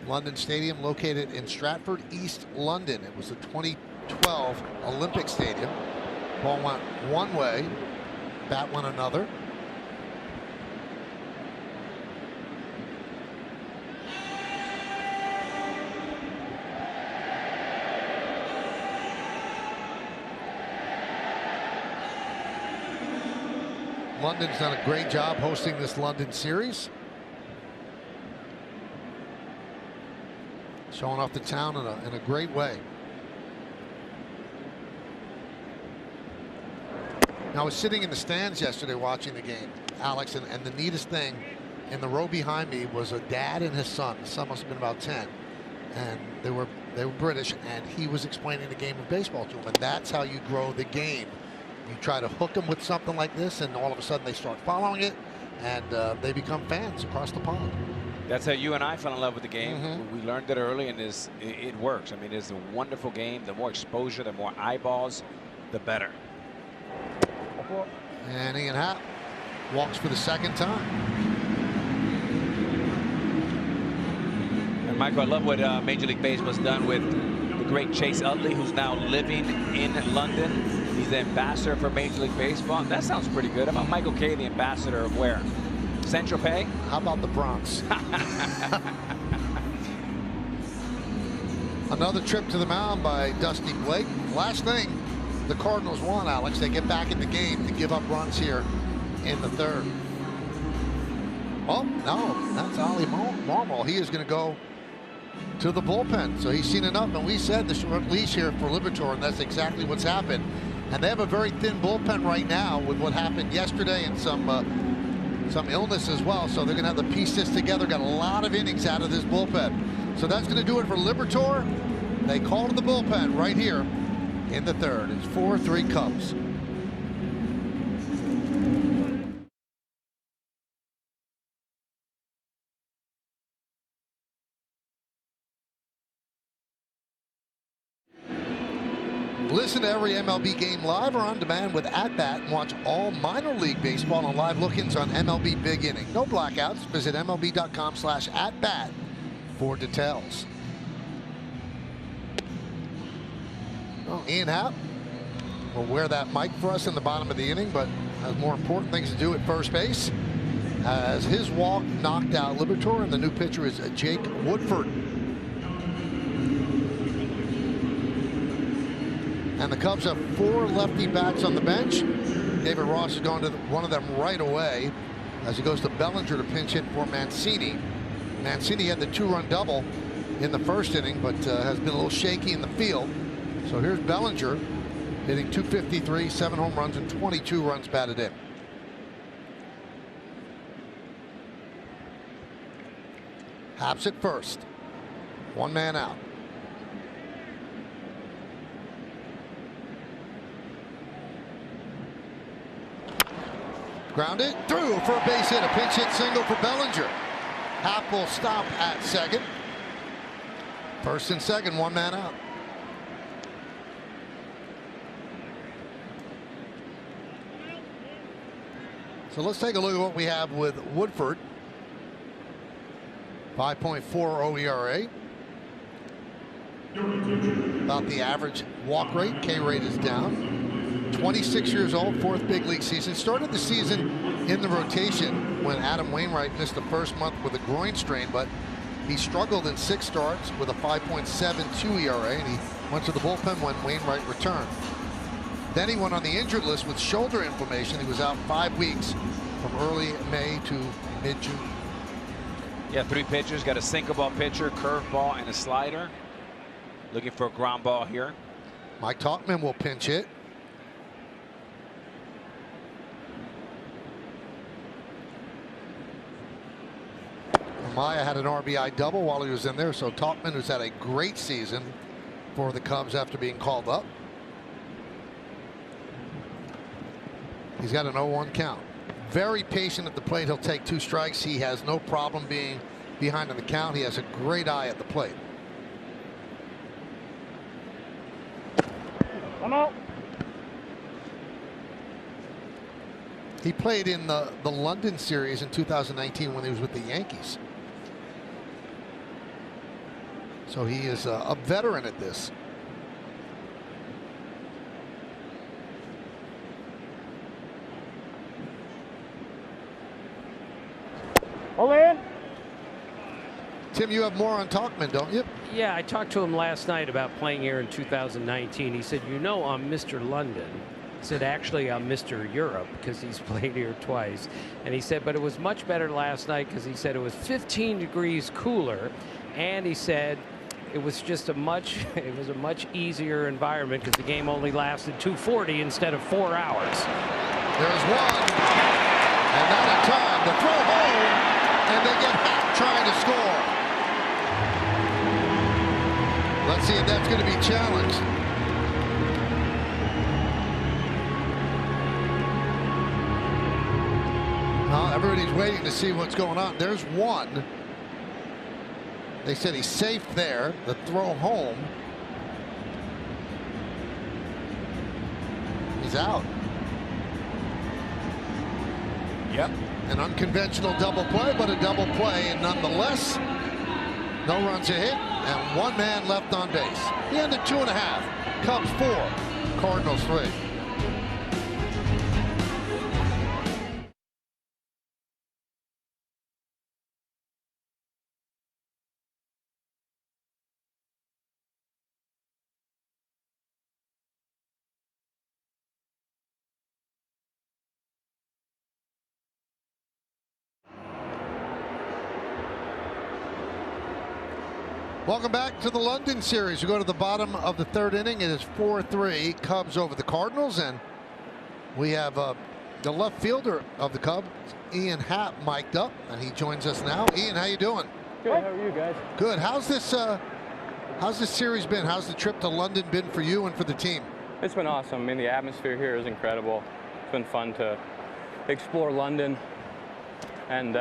London Stadium located in Stratford, East London. It was the 2012 Olympic Stadium. Ball went one way, bat went another. London's done a great job hosting this London series. Showing off the town in a great way. Now, I was sitting in the stands yesterday watching the game, Alex, and the neatest thing in the row behind me was a dad and his son. The son must have been about 10, and they were British, and he was explaining the game of baseball to them, and that's how you grow the game. You try to hook them with something like this, and all of a sudden they start following it, and they become fans across the pond. That's how you and I fell in love with the game. We learned it early, and it works. I mean, it's a wonderful game. The more exposure, the more eyeballs, the better. And Ian Happ walks for the second time. And Michael, I love what Major League Baseball's done with the great Chase Utley, who's now living in London. He's the ambassador for Major League Baseball. That sounds pretty good. How about Michael Kay, the ambassador of where? Central Pay? How about the Bronx? Another trip to the mound by Dusty Blake. Last thing the Cardinals want, Alex, they get back in the game to give up runs here in the third. Oh, no, that's Ali Marmol. He is going to go to the bullpen. So he's seen enough, and we said the short leash here for Liberatore, and that's exactly what's happened. And they have a very thin bullpen right now with what happened yesterday and some illness as well. So they're going to have to piece this together. Got a lot of innings out of this bullpen. So that's going to do it for Liberatore. They call to the bullpen right here in the third. It's 4-3 Cubs. Listen to every MLB game live or on demand with At Bat, and watch all minor league baseball on live look-ins on MLB Big Inning. No blackouts. Visit MLB.com/atbat for details. Well, Ian Happ will wear that mic for us in the bottom of the inning, but has more important things to do at first base. As his walk knocked out Liberatore, and the new pitcher is Jake Woodford. And the Cubs have 4 lefty bats on the bench. David Ross is going to one of them right away as he goes to Bellinger to pinch hit for Mancini. Mancini had the 2-run double in the first inning, but has been a little shaky in the field. So here's Bellinger hitting .253, 7 home runs, and 22 runs batted in. Haps at first. 1 man out. Grounded through for a base hit, a pinch hit single for Bellinger. Happ will stop at second. First and second, 1 man out. So let's take a look at what we have with Woodford. 5.40 ERA. About the average walk rate. K rate is down. 26 years old, 4th big league season. Started the season in the rotation when Adam Wainwright missed the first month with a groin strain, but he struggled in 6 starts with a 5.72 ERA, and he went to the bullpen when Wainwright returned. Then he went on the injured list with shoulder inflammation. He was out 5 weeks from early May to mid-June. Yeah, 3 pitchers. Got a sinker ball pitcher, curve ball, and a slider. Looking for a ground ball here. Mike Tauchman will pinch hit. Amaya had an RBI double while he was in there. So Talkman, who's had a great season for the Cubs after being called up. He's got an 0-1 count. Very patient at the plate. He'll take 2 strikes. He has no problem being behind on the count. He has a great eye at the plate. I'm out. He played in the London series in 2019 when he was with the Yankees. So he is a veteran at this. Hold in. Tim, you have more on Talkman, don't you? Yeah, I talked to him last night about playing here in 2019. He said, you know, I'm Mr. London. He said, actually, I'm Mr. Europe because he's played here twice. And he said, but it was much better last night because he said it was 15 degrees cooler. And he said it was just a much easier environment because the game only lasted 240 instead of 4 hours. There's one. And not in time. The throw home. And they get Happ trying to score. Let's see if that's going to be challenged. Everybody's waiting to see what's going on. There's one. They said he's safe there. The throw home. He's out. Yep. An unconventional double play, but a double play, and nonetheless, no runs a hit, and 1 man left on base. The end of 2.5. Cubs 4, Cardinals 3. Welcome back to the London series. We go to the bottom of the 3rd inning. It is 4-3 Cubs over the Cardinals, and we have the left fielder of the Cubs, Ian Happ, mic'd up, and he joins us now. Ian, how you doing? Good. How are you guys? Good. How's this series been? How's the trip to London been for you and for the team? It's been awesome. I mean, the atmosphere here is incredible. It's been fun to explore London, and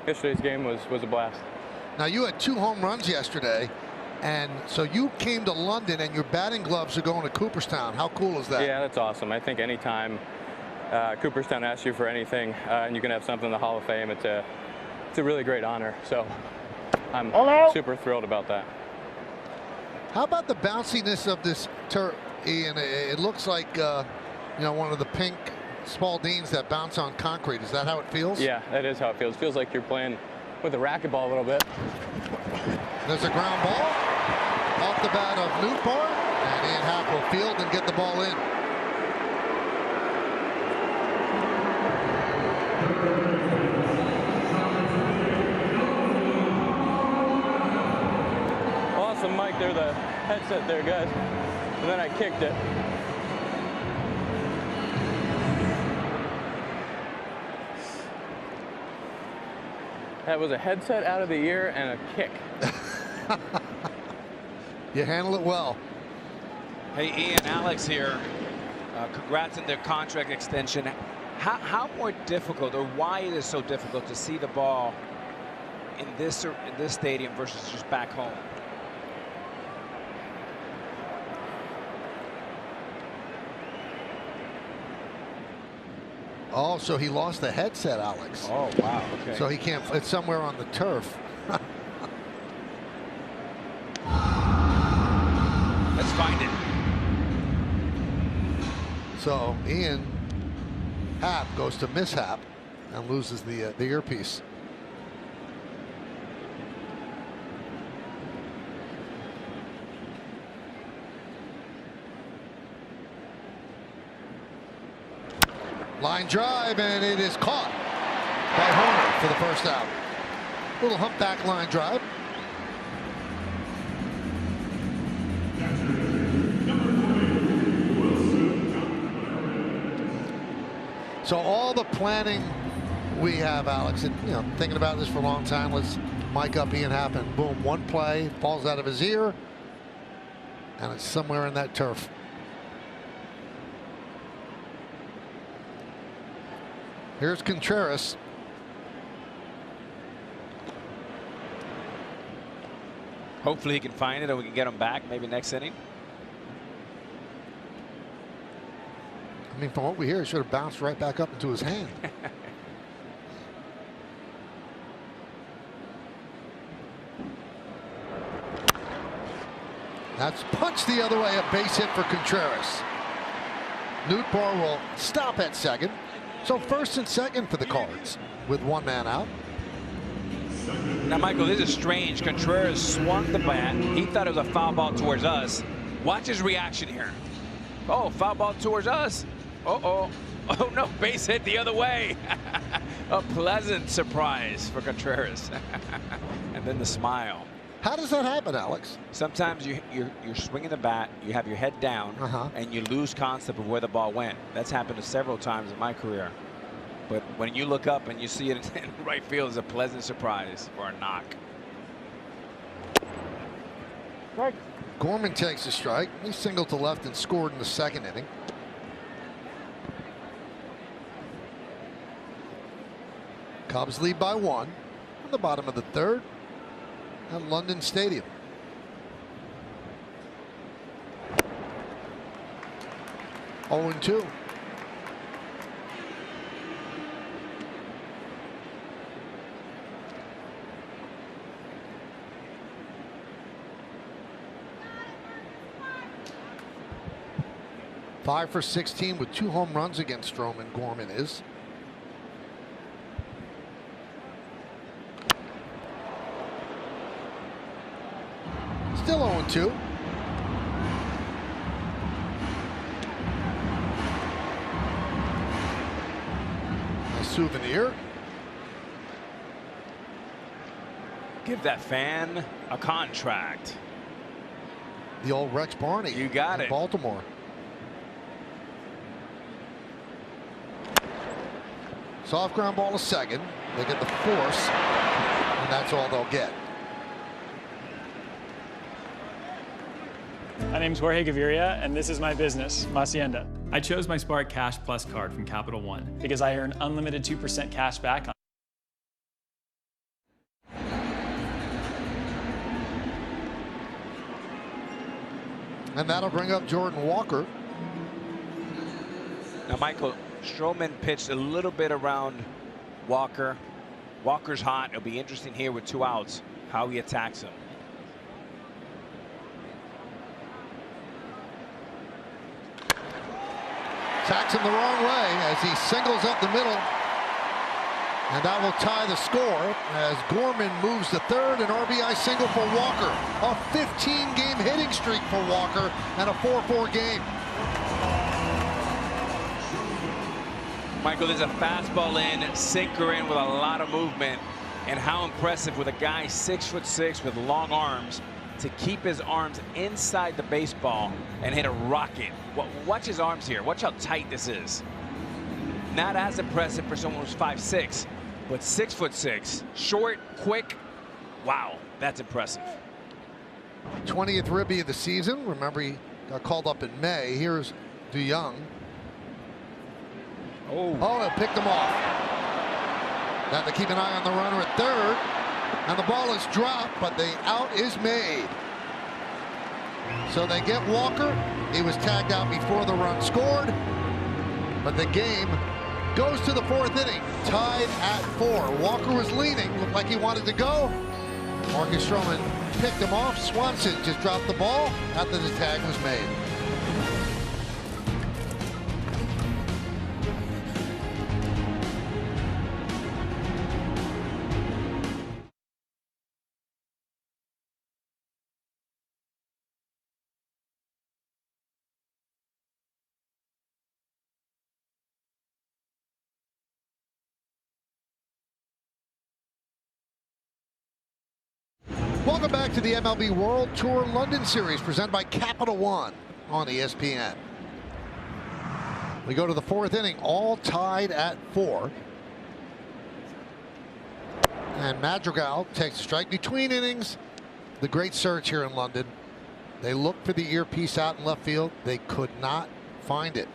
yesterday's game was a blast. Now, you had 2 home runs yesterday, and so you came to London, and your batting gloves are going to Cooperstown. How cool is that? Yeah, that's awesome. I think anytime Cooperstown asks you for anything and you can have something in the Hall of Fame, it's a really great honor. So I'm super thrilled about that. How about the bounciness of this turf, Ian? It looks like one of the pink Spaldings that bounce on concrete. Is that how it feels? Yeah, that is how it feels. It feels like you're playing with a racquetball a little bit. There's a ground ball off the bat of Newport, and Ian Happ will field and get the ball in. Awesome mic there, the headset there, guys. And then I kicked it. That was a headset out of the ear and a kick. You handle it well. Hey, Ian, Alex here. Congrats on their contract extension. How more difficult, or why it is so difficult to see the ball in this stadium versus just back home? Oh, so he lost the headset, Alex. Oh, wow. Okay. So he can't. It's somewhere on the turf. Let's find it. So Ian Happ goes to mishap and loses the earpiece. Line drive, and it is caught by Homer for the first out. Little humpback line drive. So all the planning We have, Alex, and thinking about this for a long time. Let's mic up Ian Happen. Boom, one play falls out of his ear, and it's somewhere in that turf. Here's Contreras. Hopefully he can find it and we can get him back maybe next inning. I mean, from what we hear, it should have bounced right back up into his hand. That's punched the other way, a base hit for Contreras. Nootbaar will stop at second. So first and second for the Cards with one man out. Now, Michael, this is strange. Contreras swung the bat. He thought it was a foul ball towards us. Watch his reaction here. Oh, foul ball towards us. Uh-oh. Oh, no, base hit the other way. A pleasant surprise for Contreras. And then the smile. How does that happen, Alex? Sometimes you're swinging the bat, you have your head down, and you lose concept of where the ball went. That's happened several times in my career. But when you look up and you see it in right field, it's a pleasant surprise for a knock. Right. Gorman takes a strike. He singled to left and scored in the second inning. Cubs lead by 1 on the bottom of the third at London Stadium. Oh, 0-2. Five for 16 with 2 home runs against Stroman. Gorman is. Still 0-2. A souvenir. Give that fan a contract. The old Rex Barney. You got it. Baltimore. Soft ground ball to second. They get the force, and that's all they'll get. My name's Jorge Gaviria, and this is my business, Hacienda. I chose my Spark Cash Plus card from Capital One because I earn unlimited 2% cash back on. And that'll bring up Jordan Walker. Now, Michael, Stroman pitched a little bit around Walker. Walker's hot. It'll be interesting here with 2 outs how he attacks him. Attacks him the wrong way as he singles up the middle. And that will tie the score as Gorman moves to third. An RBI single for Walker. A 15-game hitting streak for Walker and a 4-4 game. Michael, there's a fastball in, sinker in with a lot of movement. And how impressive with a guy 6'6" with long arms to keep his arms inside the baseball and hit a rocket. Watch his arms here. Watch how tight this is. Not as impressive for someone who's 5'6", but 6'6", short, quick. Wow, that's impressive. 20th ribby of the season. Remember, he got called up in May. Here's DeYoung. Oh, it picked him off. Now they keep an eye on the runner at third. And the ball is dropped, but the out is made. So they get Walker. He was tagged out before the run scored. But the game goes to the 4th inning, tied at 4. Walker was leaning, looked like he wanted to go. Marcus Stroman picked him off. Swanson just dropped the ball after the tag was made. Welcome back to the MLB World Tour London Series presented by Capital One on ESPN. We go to the 4th inning, all tied at 4. And Madrigal takes a strike between innings. The great surge here in London. They looked for the earpiece out in left field. They could not find it.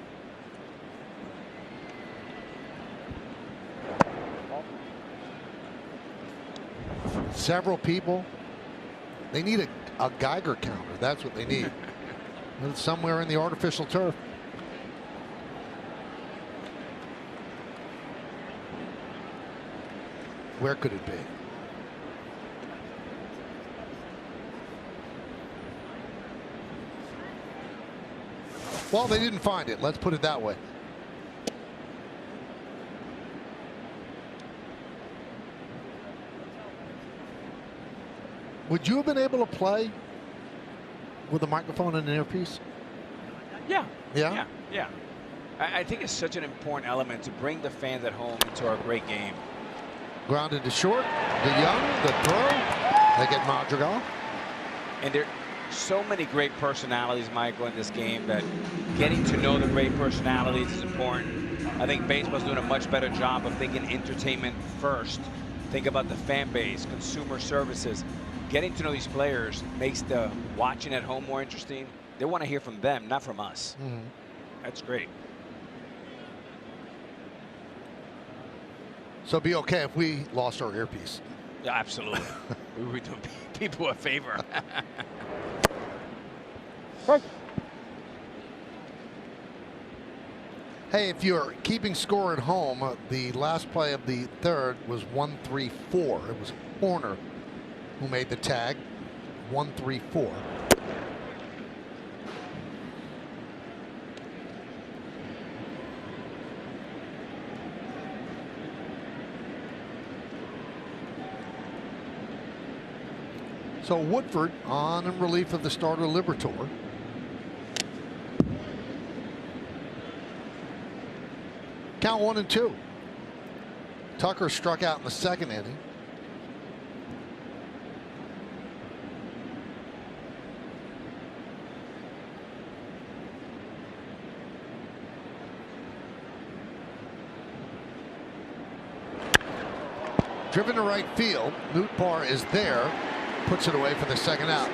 Several people. They need a Geiger counter. That's what they need. It's somewhere in the artificial turf. Where could it be? Well, they didn't find it. Let's put it that way. Would you have been able to play with a microphone and an earpiece? Yeah. Yeah? Yeah. I think it's such an important element to bring the fans at home into our great game. Grounded to short. The Young, the throw. They get Madrigal. And there are so many great personalities, Michael, in this game that getting to know the great personalities is important. I think baseball's doing a much better job of thinking entertainment first. Think about the fan base, consumer services. Getting to know these players makes the watching at home more interesting. They want to hear from them, not from us. That's great. So it'd be okay if we lost our earpiece. Yeah, absolutely. We were doing people a favor. Hey, if you're keeping score at home, the last play of the third was 1-3-4. It was Horner who made the tag. 1-3-4. So Woodford on in relief of the starter Liberatore. Count 1-2. Tucker struck out in the second inning. Driven to right field. Nootbaar is there. Puts it away for the second out.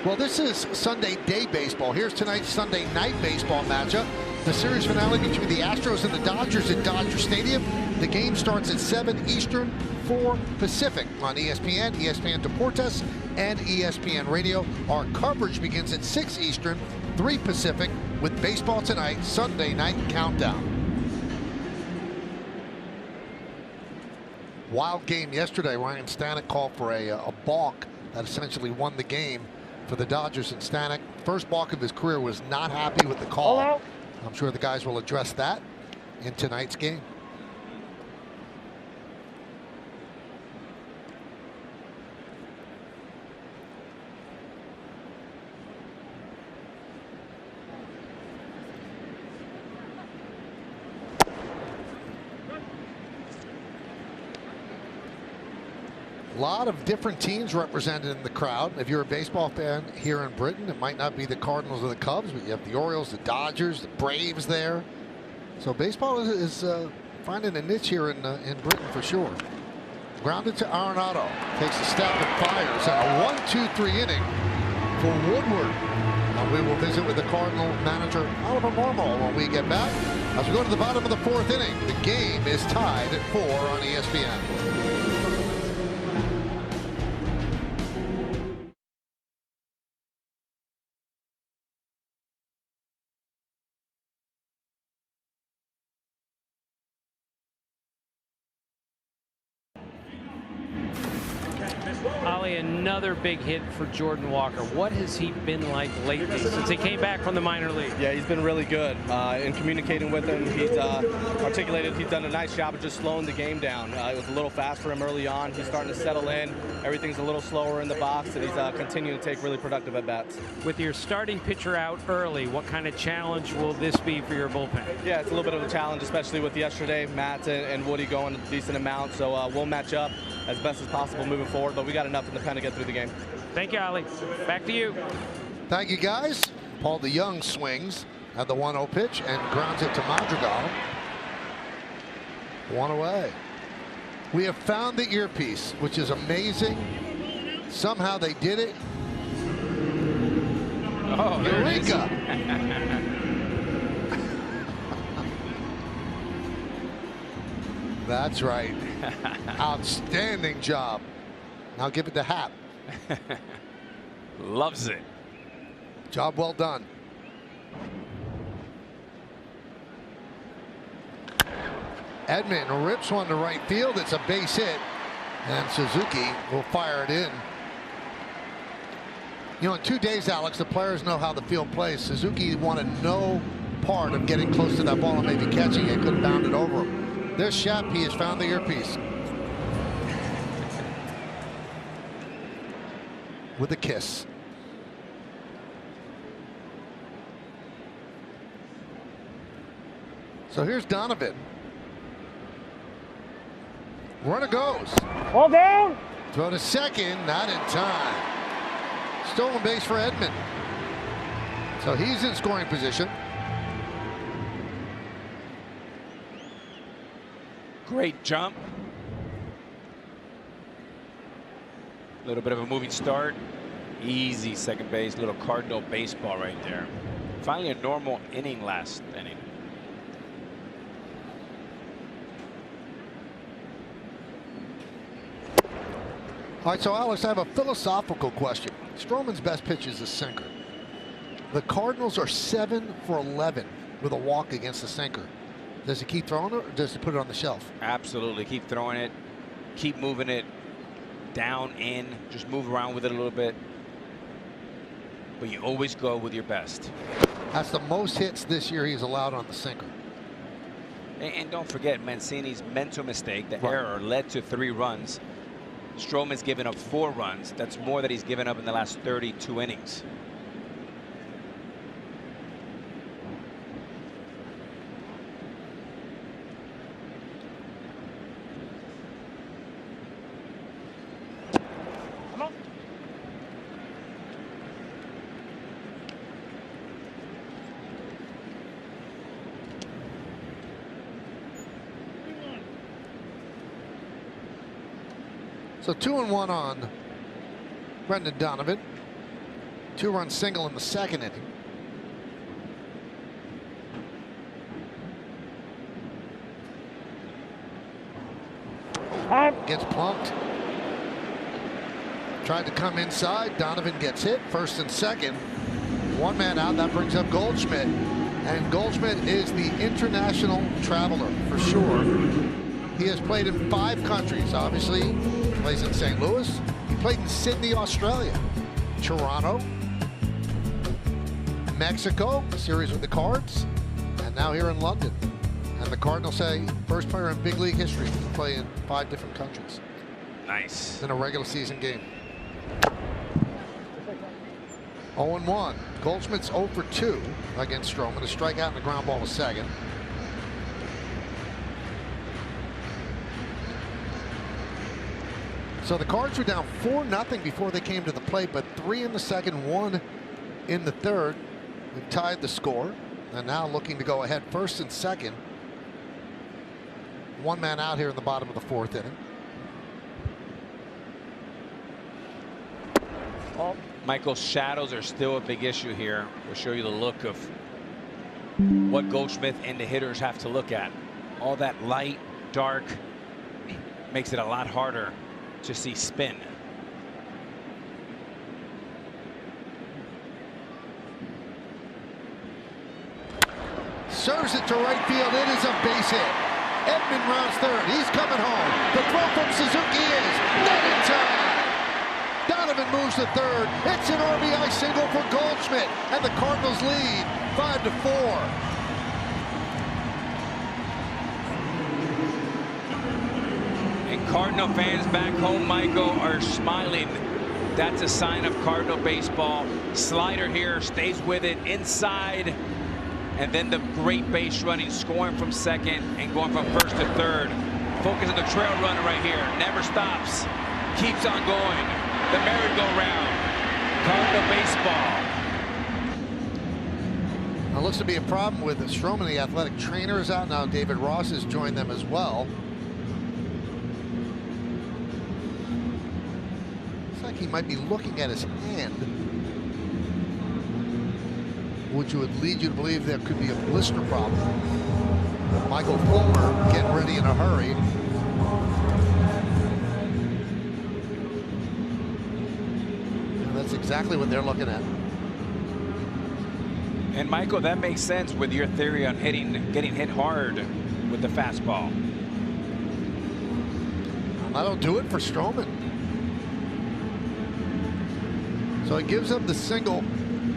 Well, this is Sunday day baseball. Here's tonight's Sunday night baseball matchup. The series finale between the Astros and the Dodgers at Dodger Stadium. The game starts at 7 Eastern, 4 Pacific on ESPN, ESPN Deportes, and ESPN Radio. Our coverage begins at 6 Eastern, 3 Pacific with Baseball Tonight, Sunday Night Countdown. Wild game yesterday. Ryan Stanek called for a balk that essentially won the game for the Dodgers, and Stanek, first balk of his career, was not happy with the call. I'm sure the guys will address that in tonight's game. A lot of different teams represented in the crowd. If you're a baseball fan here in Britain, it might not be the Cardinals or the Cubs, but you have the Orioles, the Dodgers, the Braves there. So baseball is finding a niche here in Britain for sure. Grounded to Arenado. Takes a step and fires. And a 1-2-3 inning for Woodward. And we will visit with the Cardinal manager, Oliver Marmol, when we get back. As we go to the bottom of the 4th inning, the game is tied at 4 on ESPN. Ollie, another big hit for Jordan Walker. What has he been like lately since he came back from the minor league? Yeah, he's been really good in communicating with him. He's articulated. He's done a nice job of just slowing the game down. It was a little fast for him early on. He's starting to settle in. Everything's a little slower in the box, and he's continuing to take really productive at-bats. With your starting pitcher out early, what kind of challenge will this be for your bullpen? Yeah, it's a little bit of a challenge, especially with yesterday, Matt and Woody going a decent amount. So we'll match up as best as possible moving forward, but we got enough in the pen to get through the game. Thank you, Ollie. Back to you. Thank you, guys. Paul DeYoung swings at the 1-0 pitch and grounds it to Madrigal. 1 away. We have found the earpiece, which is amazing. Somehow they did it. Oh, Eureka! That's right. Outstanding job. Now give it to Hap. Loves it. Job well done. Edman rips one to right field. It's a base hit. And Suzuki will fire it in. You know, in 2 days, Alex, the players know how the field plays. Suzuki wanted no part of getting close to that ball and maybe catching it. Could have bounded over him. There's Shap. He has found the earpiece. With a kiss. So here's Donovan. Runner goes. All down. Throw to second, not in time. Stolen base for Edman. So he's in scoring position. Great jump. A little bit of a moving start. Easy second base. Little Cardinal baseball right there. Finally a normal inning last inning. All right, so Alex, I have a philosophical question. Stroman's best pitch is the sinker. The Cardinals are 7 for 11 with a walk against the sinker. Does he keep throwing it, or does he put it on the shelf? Absolutely. Keep throwing it. Keep moving it down, in. Just move around with it a little bit. But you always go with your best. That's the most hits this year he's allowed on the sinker. And don't forget, Mancini's mental mistake, the error, led to 3 runs. Stroman's given up 4 runs. That's more than he's given up in the last 32 innings. So 2-1 on Brendan Donovan. 2-run single in the second inning. Gets plunked. Tried to come inside. Donovan gets hit. First and second. 1 man out. That brings up Goldschmidt. And Goldschmidt is the international traveler for sure. He has played in 5 countries, obviously. Plays in St. Louis. He played in Sydney, Australia, Toronto, Mexico, a series with the Cards, and now here in London. And the Cardinals say first player in big league history to play in 5 different countries. Nice. In a regular season game. 0-1. Goldschmidt's 0 for 2 against Stroman. A strikeout and a ground ball to second. So the Cards were down 4-0 before they came to the plate, but 3 in the second, 1 in the third. They tied the score, and now looking to go ahead first and second. 1 man out here in the bottom of the 4th inning. Michael, shadows are still a big issue here. We'll show you the look of what Goldschmidt and the hitters have to look at. All that light, dark, makes it a lot harder to see spin. Serves it to right field. It is a base hit. Edman rounds third. He's coming home. The throw from Suzuki is not in time. Donovan moves to third. It's an RBI single for Goldschmidt, and the Cardinals lead 5-4. And Cardinal fans back home, Michael, are smiling. That's a sign of Cardinal baseball. Slider here, stays with it inside. And then the great base running, scoring from second and going from first to third. Focus on the trail runner right here. Never stops. Keeps on going. The merry-go-round. Cardinal baseball. Now, looks to be a problem with Stroman. The athletic trainer is out now. David Ross has joined them as well. like he might be looking at his hand, which would lead you to believe there could be a blister problem. Michael Fulmer getting ready in a hurry. And that's exactly what they're looking at. And Michael, that makes sense with your theory on getting hit hard with the fastball. That'll do it for Stroman. So he gives up the single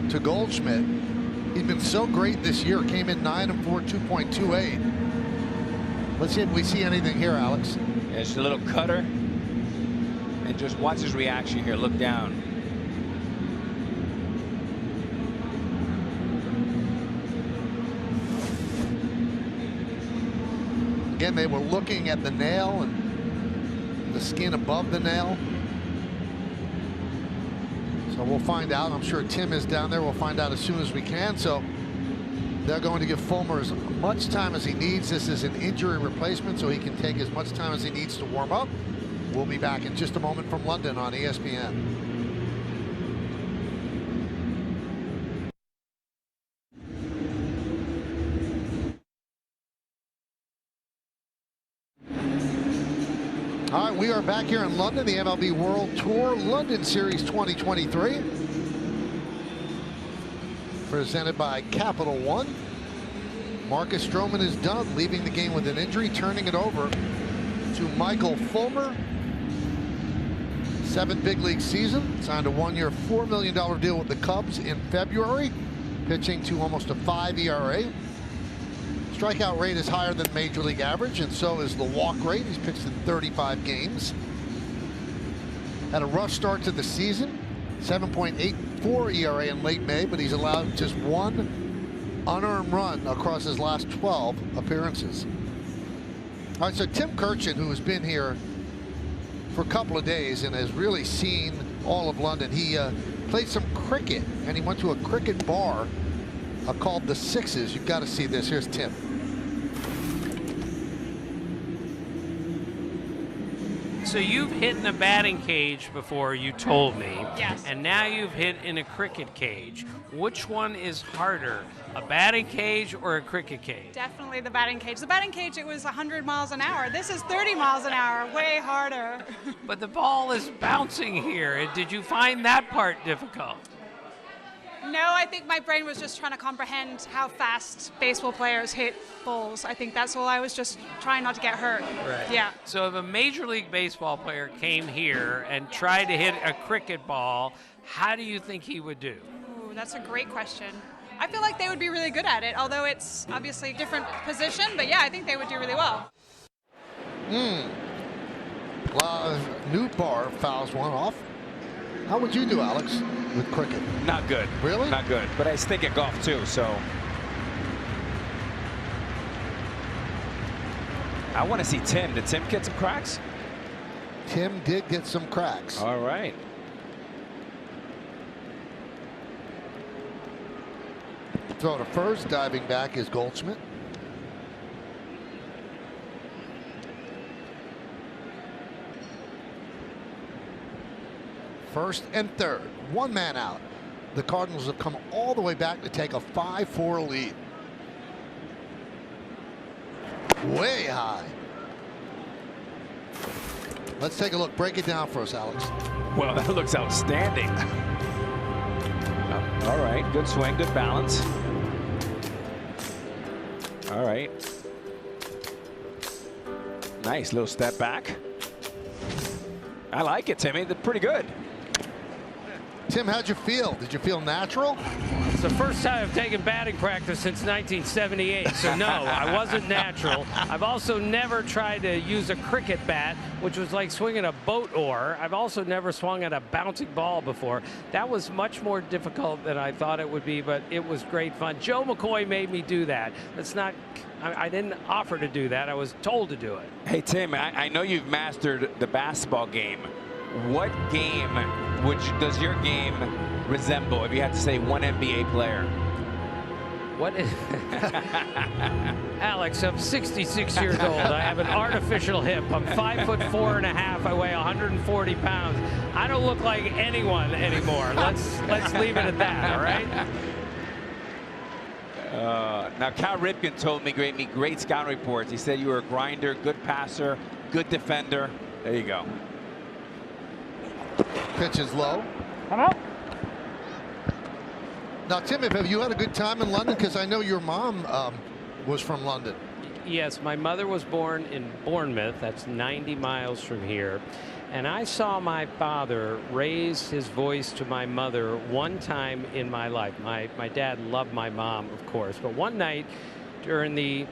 to Goldschmidt. He's been so great this year. Came in 9 4, 2.28. Let's see if we see anything here, Alex. Yeah, just a little cutter. And just watch his reaction here. Look down. Again, they were looking at the nail and the skin above the nail. So we'll find out. I'm sure Tim is down there. We'll find out as soon as we can. So they're going to give Fulmer as much time as he needs. This is an injury replacement, so he can take as much time as he needs to warm up. We'll be back in just a moment from London on ESPN. All right, we are back here in London, the MLB World Tour London Series 2023. Presented by Capital One. Marcus Stroman is done, leaving the game with an injury, turning it over to Michael Fulmer. 7th big league season, signed a 1-year, $4 million deal with the Cubs in February, pitching to almost a 5 ERA. Strikeout rate is higher than major league average, and so is the walk rate. He's pitched in 35 games. Had a rough start to the season, 7.84 ERA in late May, but he's allowed just 1 unearned run across his last 12 appearances. All right, so Tim Kirchin, who has been here for a couple of days and has really seen all of London, he played some cricket, and he went to a cricket bar called the Sixes. You've got to see this. Here's Tim. So you've hit in a batting cage before, you told me. Yes. And now you've hit in a cricket cage. Which one is harder, a batting cage or a cricket cage? Definitely the batting cage. The batting cage, it was 100 miles an hour. This is 30 miles an hour, way harder. But the ball is bouncing here. Did you find that part difficult? No, I think my brain was just trying to comprehend how fast baseball players hit balls. I think that's all. I was just trying not to get hurt. Right. Yeah. So if a Major League Baseball player came here and tried to hit a cricket ball, how do you think he would do? Ooh, that's a great question. I feel like they would be really good at it, although it's obviously a different position. But yeah, I think they would do really well. Newbar fouls one off. How would you do, Alex, with cricket? Not good. Really? Not good. But I stink at golf too, so I want to see Tim. Did Tim get some cracks? Tim did get some cracks. All right. Throw to first, diving back is Goldschmidt. First and third, 1 man out. The Cardinals have come all the way back to take a 5-4 lead. Way high. Let's take a look. Break it down for us, Alex. Well, that looks outstanding. All right, good swing, good balance. All right. Nice little step back. I like it, Timmy. They're pretty good. Tim, how'd you feel? Did you feel natural? It's the first time I've taken batting practice since 1978, so no, I wasn't natural. I've also never tried to use a cricket bat, which was like swinging a boat oar. I've also never swung at a bouncing ball before. That was much more difficult than I thought it would be, but it was great fun. Joe McCoy made me do that. It's not, I didn't offer to do that. I was told to do it. Hey, Tim, I know you've mastered the basketball game. What game does your game resemble, if you had to say one NBA player? What is Alex, I'm 66 years old. I have an artificial hip. I'm 5'4.5". I weigh 140 pounds. I don't look like anyone anymore. Let's leave it at that, all right? Now, Cal Ripken told me great scouting reports. He said you were a grinder, good passer, good defender. There you go. Pitch is low. Come out. Now, Tim, have you had a good time in London? Because I know your mom was from London. Yes, my mother was born in Bournemouth. That's 90 miles from here. And I saw my father raise his voice to my mother one time in my life. My dad loved my mom, of course. But one night during the...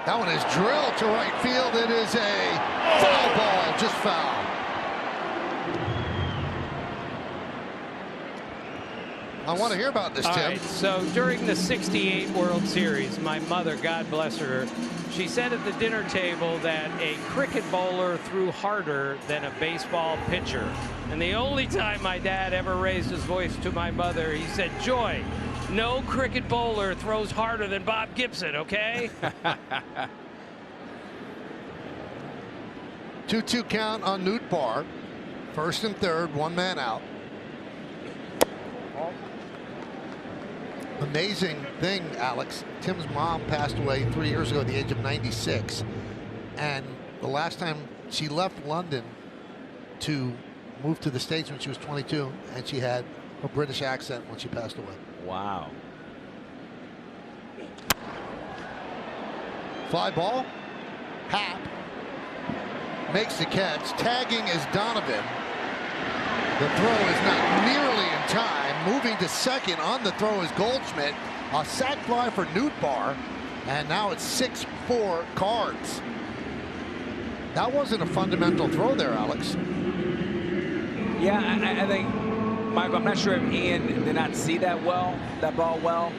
That one is drilled to right field. It is a foul ball, just foul. I want to hear about this, Tim. All right, so during the '68 World Series, my mother, God bless her, she said at the dinner table that a cricket bowler threw harder than a baseball pitcher. And the only time my dad ever raised his voice to my mother, he said, "Joy, no cricket bowler throws harder than Bob Gibson, okay?" 2-2 count on Newt Barr. First and third, one man out. Amazing thing, Alex. Tim's mom passed away 3 years ago at the age of 96. And the last time she left London to move to the States when she was 22, and she had a British accent when she passed away. Wow. Fly ball. Happ makes the catch. Tagging is Donovan. The throw is not nearly in time. Moving to second on the throw is Goldschmidt. A sac fly for Newt Barr. And now it's 6-4 Cards. That wasn't a fundamental throw there, Alex. Yeah, I think, Michael, I'm not sure if Ian did not see that ball well.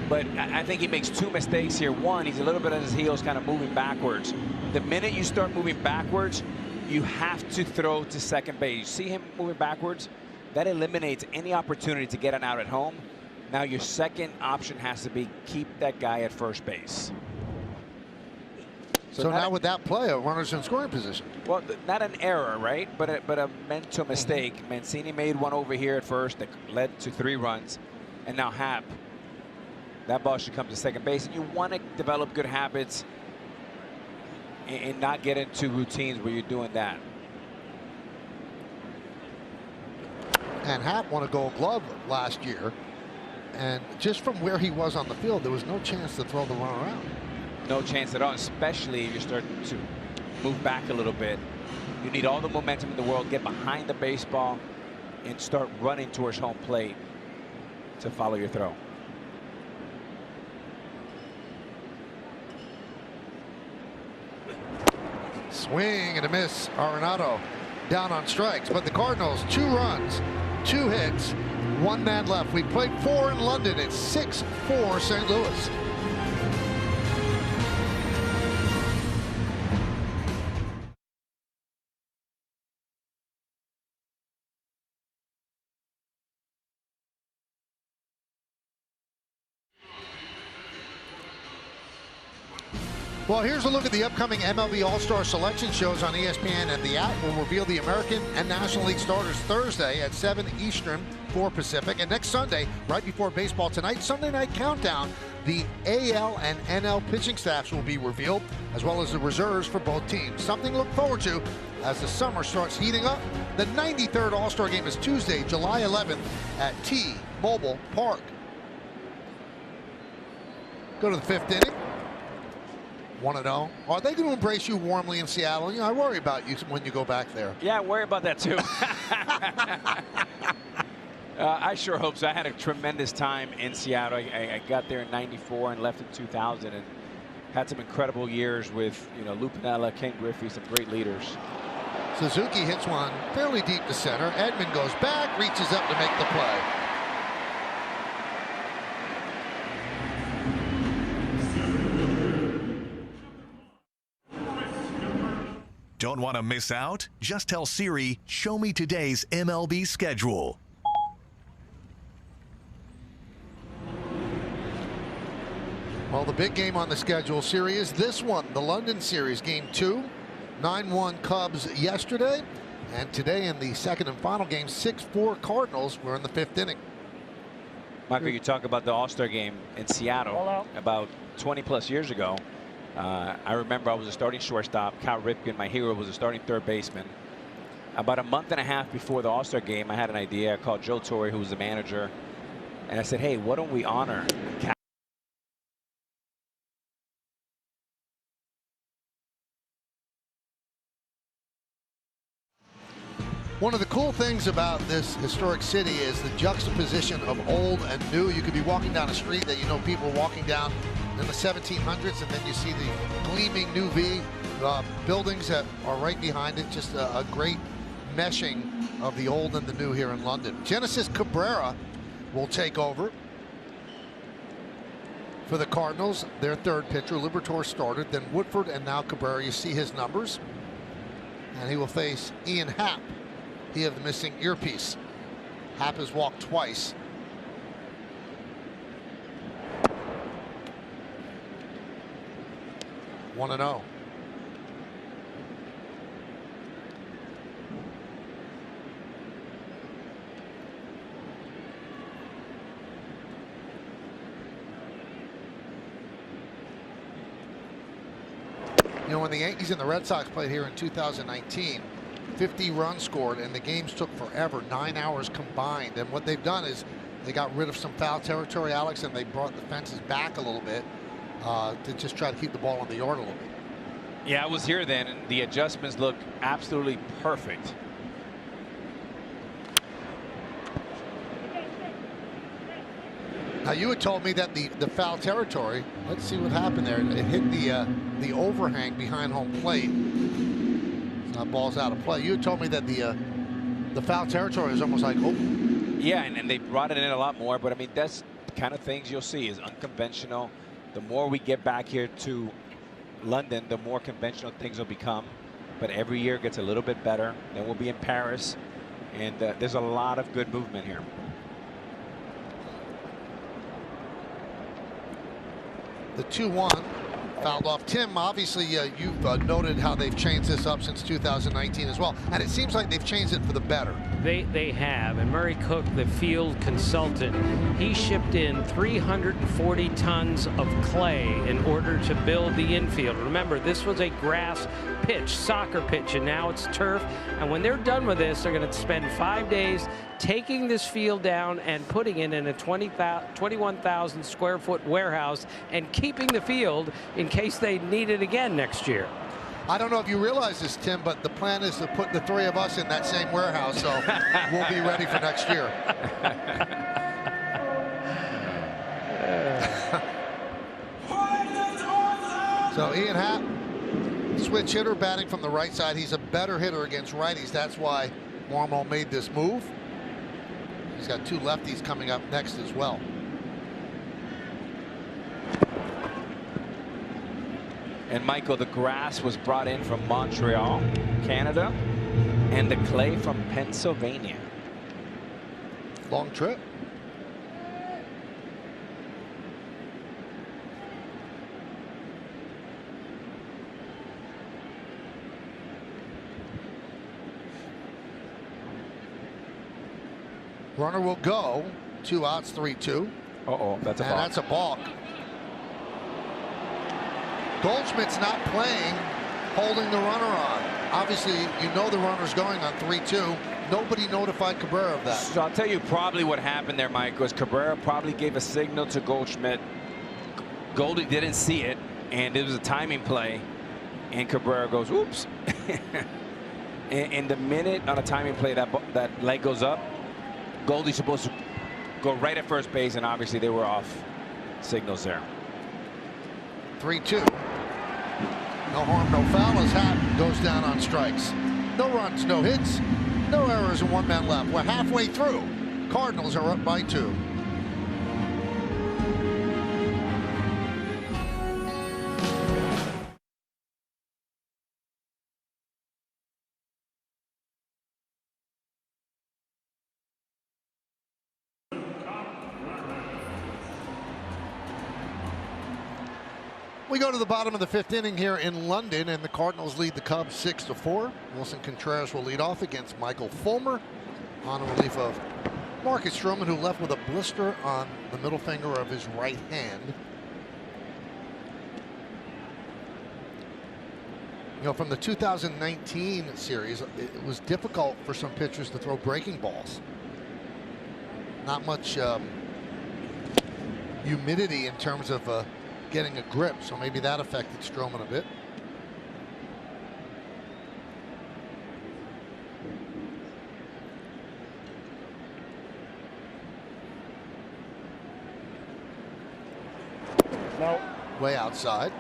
But I think he makes two mistakes here. One, he's a little bit on his heels, kind of moving backwards. The minute you start moving backwards, you have to throw to second base. You see him moving backwards? That eliminates any opportunity to get an out at home. Now your second option has to be keep that guy at first base. So now with that play, a runner's in scoring position. Well, not an error, right? But a mental mistake. Mancini made one over here at first that led to 3 runs. And now Happ. That ball should come to second base. And you want to develop good habits and not get into routines where you're doing that. And Happ won a Gold Glove last year. And just from where he was on the field, there was no chance to throw the run around. No chance at all, especially if you're starting to move back a little bit. You need all the momentum in the world, get behind the baseball, and start running towards home plate to follow your throw. Swing and a miss. Arenado down on strikes. But the Cardinals, 2 runs, 2 hits, 1 man left. We played 4 in London. It's 6-4 St. Louis. Well, here's a look at the upcoming MLB All-Star selection shows on ESPN, and the app will reveal the American and National League starters Thursday at 7 Eastern, 4 Pacific. And next Sunday, right before baseball tonight, Sunday Night Countdown, the AL and NL pitching staffs will be revealed, as well as the reserves for both teams. Something to look forward to as the summer starts heating up. The 93rd All-Star Game is Tuesday, July 11th at T-Mobile Park. Go to the 5th inning. 1-0. Are they going to embrace you warmly in Seattle? You know, I worry about you when you go back there. Yeah, I worry about that too. I sure hope so. I had a tremendous time in Seattle. I got there in '94 and left in 2000, and had some incredible years with, you know, Lou Piniella, Ken Griffey, some great leaders. Suzuki hits one fairly deep to center. Edman goes back, reaches up to make the play. Don't want to miss out? Just tell Siri, show me today's MLB schedule. Well, the big game on the schedule, Siri, is this one, the London series, game 2. 9-1 Cubs yesterday, and today in the second and final game, 6-4 Cardinals. We're in the 5th inning. Michael, you talk about the All-Star game in Seattle about 20+ years ago. I remember I was a starting shortstop. Cal Ripken, my hero, was a starting third baseman. About a month and a half before the All-Star game, I had an idea. I called Joe Torre, who was the manager, and I said, hey, why don't we honor Cal? One of the cool things about this historic city is the juxtaposition of old and new. You could be walking down a street that you know people walking down in the 1700s, and then you see the gleaming new V buildings that are right behind it. Just a great meshing of the old and the new here in London. Genesis Cabrera will take over for the Cardinals. Their third pitcher. Liberatore started, then Woodford, and now Cabrera. You see his numbers. And he will face Ian Happ. He had the missing earpiece. Happ has walked twice. One and 0. You know, when the Yankees and the Red Sox played here in 2019, 50 runs scored, and the games took forever, 9 hours combined. And what they've done is they got rid of some foul territory, Alex, and they brought the fences back a little bit to just try to keep the ball in the yard a little bit. Yeah, I was here then, and the adjustments look absolutely perfect. Now, you had told me that the foul territory, let's see what happened there. It hit the overhang behind home plate. So that ball's out of play. You had told me that the foul territory is almost like open. Yeah, and they brought it in a lot more, but I mean, that's the kind of things you'll see is unconventional. The more we get back here to London, the more conventional things will become. But every year gets a little bit better. Then we'll be in Paris, and there's a lot of good movement here. The 2-1 fouled off. Tim, obviously you've noted how they've changed this up since 2019 as well, and it seems like they've changed it for the better. They have, and Murray Cook, the field consultant, he shipped in 340 tons of clay in order to build the infield. Remember, this was a grass pitch, soccer pitch, and now it's turf. And when they're done with this, they're going to spend 5 days taking this field down and putting it in a 21,000 square foot warehouse and keeping the field in case they need it again next year. I don't know if you realize this, Tim, but the plan is to put the three of us in that same warehouse, so we'll be ready for next year. So Ian Happ, switch hitter, batting from the right side. He's a better hitter against righties. That's why Marmol made this move. He's got two lefties coming up next as well. And Michael, the grass was brought in from Montreal, Canada, and the clay from Pennsylvania. Long trip. Runner will go. 2 outs, 3-2. Uh-oh, that's a balk. And that's a balk. Goldschmidt's not playing, holding the runner on. Obviously, you know the runner's going on 3-2. Nobody notified Cabrera of that. So I'll tell you probably what happened there, Mike, was Cabrera probably gave a signal to Goldschmidt. Goldie didn't see it, and it was a timing play, and Cabrera goes, oops. and the minute on a timing play that leg goes up, Goldie's supposed to go right at first base, and obviously they were off signals there. 3-2. No harm, no foul as Happ goes down on strikes. No runs, no hits, no errors, and 1 man left. We're halfway through. Cardinals are up by 2. We go to the bottom of the 5th inning here in London, and the Cardinals lead the Cubs 6-4. Wilson Contreras will lead off against Michael Fulmer on relief of Marcus Stroman, who left with a blister on the middle finger of his right hand. You know, from the 2019 series, it was difficult for some pitchers to throw breaking balls. Not much humidity in terms of getting a grip, so maybe that affected Stroman a bit. No. Way outside.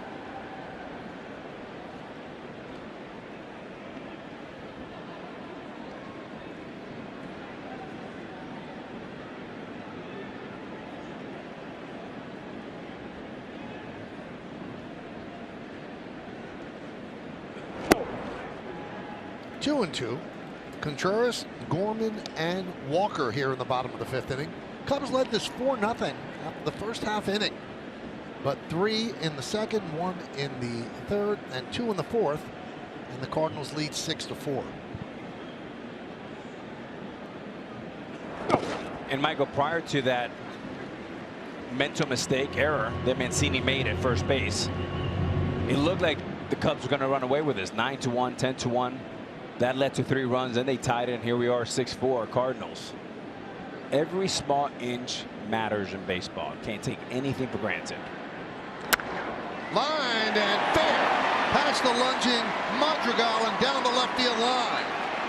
Two and two. Contreras, Gorman, and Walker here in the bottom of the 5th inning. Cubs led this 4-0 after the first half inning, but 3 in the second, 1 in the third, and 2 in the fourth, and the Cardinals lead 6-4. And Michael, prior to that mental mistake error that Mancini made at first base, it looked like the Cubs were going to run away with this. 9-1, 10-1. That led to 3 runs, and they tied it, and here we are, 6-4 Cardinals. Every small inch matters in baseball. Can't take anything for granted. Lined and fair. Past the lunging Madrigal and down the left field line.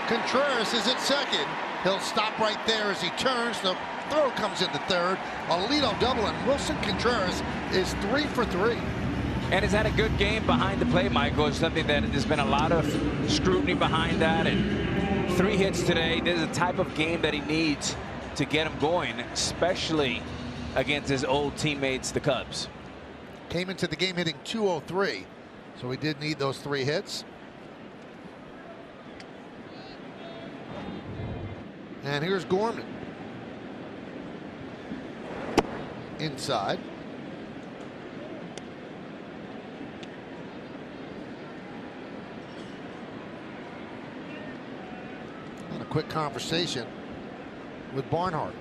Contreras is at second. He'll stop right there as he turns. The throw comes into third. A leadoff double, and Wilson Contreras is 3 for 3. And has had a good game behind the plate, Michael. It's something that there's been a lot of scrutiny behind that. And 3 hits today. This is the type of game that he needs to get him going, especially against his old teammates, the Cubs. Came into the game hitting .203, so he did need those 3 hits. And here's Gorman. Inside. And a quick conversation with Barnhart.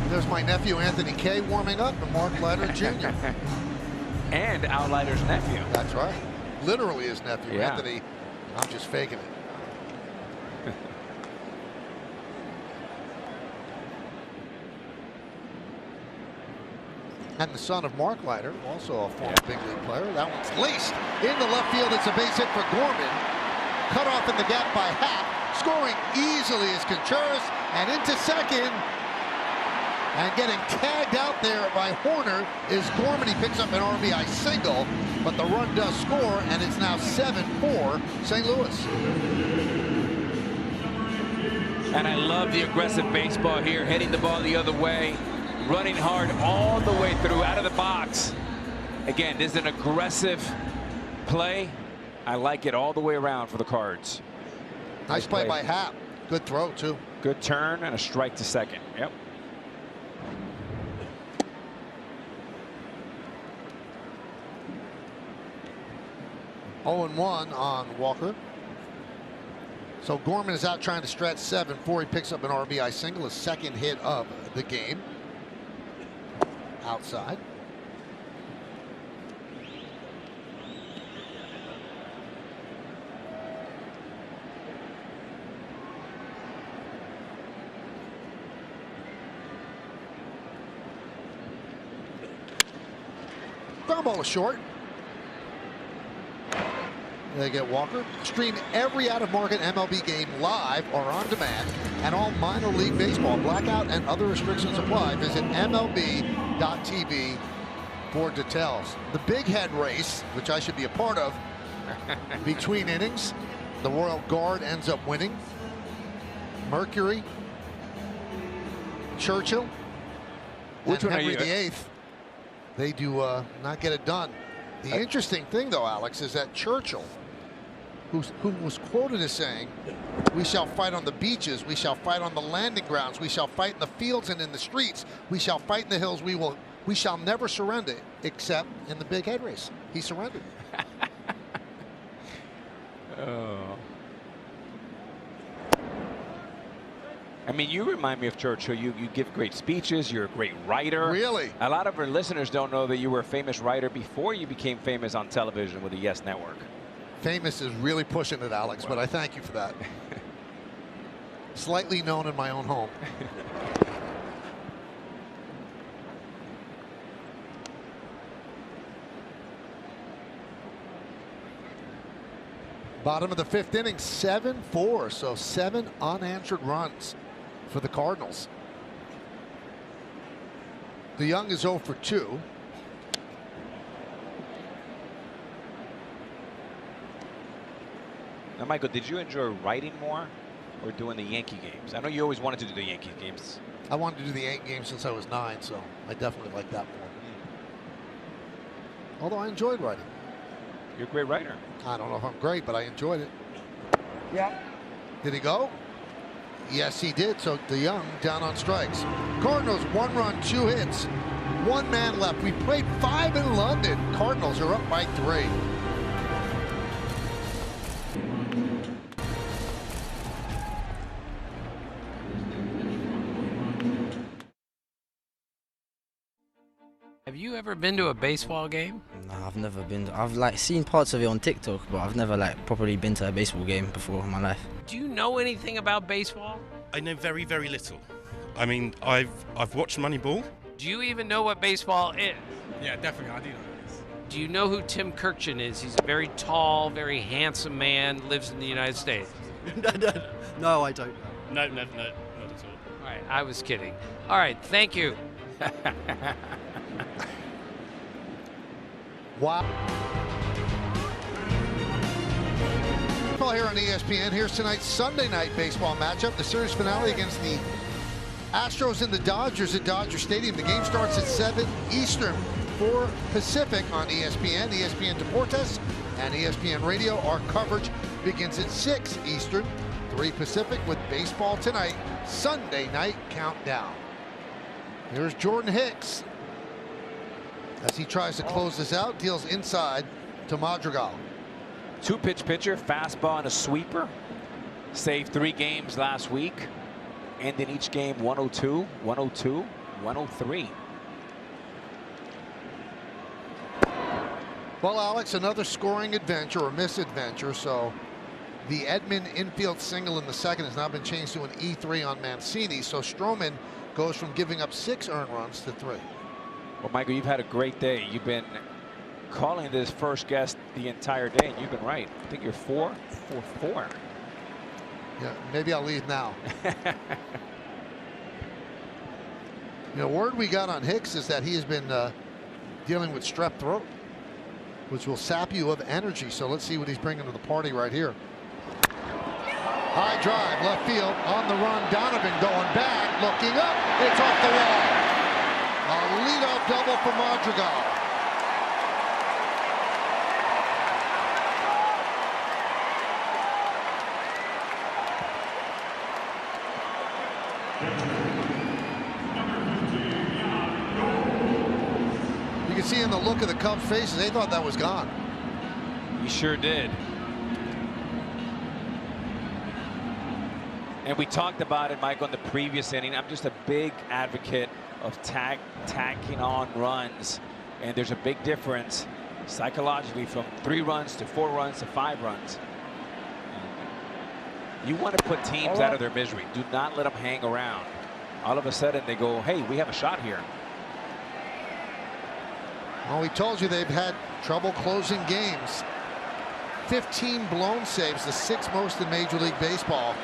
There's my nephew Anthony Kay warming up, and Mark Leiter Jr. And Al Leiter's nephew. That's right. Literally his nephew, Yeah. Anthony. I'm just faking it. And the son of Mark Leiter, also a former big league player. That one's laced in the left field. It's a base hit for Gorman. Cut off in the gap by Happ. Scoring easily is Contreras, and into second. And getting tagged out there by Horner is Gorman. He picks up an RBI single, but the run does score, and it's now 7-4 St. Louis. And I love the aggressive baseball here, hitting the ball the other way, running hard all the way through, out of the box. Again, this is an aggressive play. I like it all the way around for the Cards. Nice play by Happ. Good throw, too. Good turn and a strike to second. Yep. (0-1) on Walker. So Gorman is out trying to stretch 7-4. He picks up an RBI single, his second hit of the game. Outside. Ground ball is short. They get Walker. Stream every out-of-market MLB game live or on demand, and all minor league baseball blackout and other restrictions apply. Visit MLB.tv for details. The big head race, which I should be a part of, between innings, the Royal Guard ends up winning. Mercury, Churchill, Which and one are Henry you? VIII. They do not get it done. The interesting thing, though, Alex, is that Churchill who was quoted as saying, "We shall fight on the beaches, we shall fight on the landing grounds, we shall fight in the fields and in the streets, we shall fight in the hills, we shall never surrender," except in the big head race. He surrendered. Oh. I mean, you remind me of Churchill. You give great speeches. You're a great writer. Really? A lot of our listeners don't know that you were a famous writer before you became famous on television with the Yes Network. Famous is really pushing it, Alex, but I thank you for that. Slightly known in my own home. Bottom of the 5th inning, 7-4, so 7 unanswered runs for the Cardinals. DeYoung is 0 for 2. Now, Michael, did you enjoy writing more or doing the Yankee games? I know you always wanted to do the Yankee games. I wanted to do the Yankee games since I was 9, so I definitely like that more. Although I enjoyed writing. You're a great writer. I don't know if I'm great, but I enjoyed it. Yeah. Did he go? Yes, he did. So DeYoung down on strikes. Cardinals 1 run, 2 hits, 1 man left. We played 5 in London. Cardinals are up by 3. Have you ever been to a baseball game? No, I've never been. I've like seen parts of it on TikTok, but I've never like properly been to a baseball game before in my life. Do you know anything about baseball? I know very, very little. I mean, I've watched Moneyball. Do you even know what baseball is? Yeah, definitely. I do know what it is. Do you know who Tim Kirchin is? He's a very tall, very handsome man, lives in the United States. No, I don't. No, not at all. All right, I was kidding. All right, thank you. Wow. Baseball here on ESPN. Here's tonight's Sunday night baseball matchup. The series finale against the Astros and the Dodgers at Dodger Stadium. The game starts at 7 Eastern, 4 Pacific on ESPN, ESPN Deportes, and ESPN Radio. Our coverage begins at 6 Eastern, 3 Pacific with Baseball Tonight, Sunday night countdown. Here's Jordan Hicks as he tries to close this out, deals inside to Madrigal. 2-pitch pitcher, fastball and a sweeper. Saved 3 games last week. Ended each game 102, 102, 103. Well, Alex, another scoring adventure or misadventure. So the Edman infield single in the second has now been changed to an E3 on Mancini. So Stroman goes from giving up 6 earned runs to 3. Well, Michael, you've had a great day. You've been calling this first guest the entire day, and you've been right. I think you're 4 for 4. Yeah, maybe I'll leave now. You know, word we got on Hicks is that he has been dealing with strep throat, which will sap you of energy. So let's see what he's bringing to the party right here. High drive, left field, on the run. Donovan going back, looking up. It's off the wall. A leadoff double for Madrigal. You can see in the look of the Cubs' faces, they thought that was gone. You sure did. And we talked about it, Mike, on the previous inning. I'm just a big advocate of tacking on runs. And there's a big difference psychologically from 3 runs to 4 runs to 5 runs. You want to put teams out of their misery. Do not let them hang around. All of a sudden they go, hey, we have a shot here. Well, we told you they've had trouble closing games. 15 blown saves, the 6th most in Major League Baseball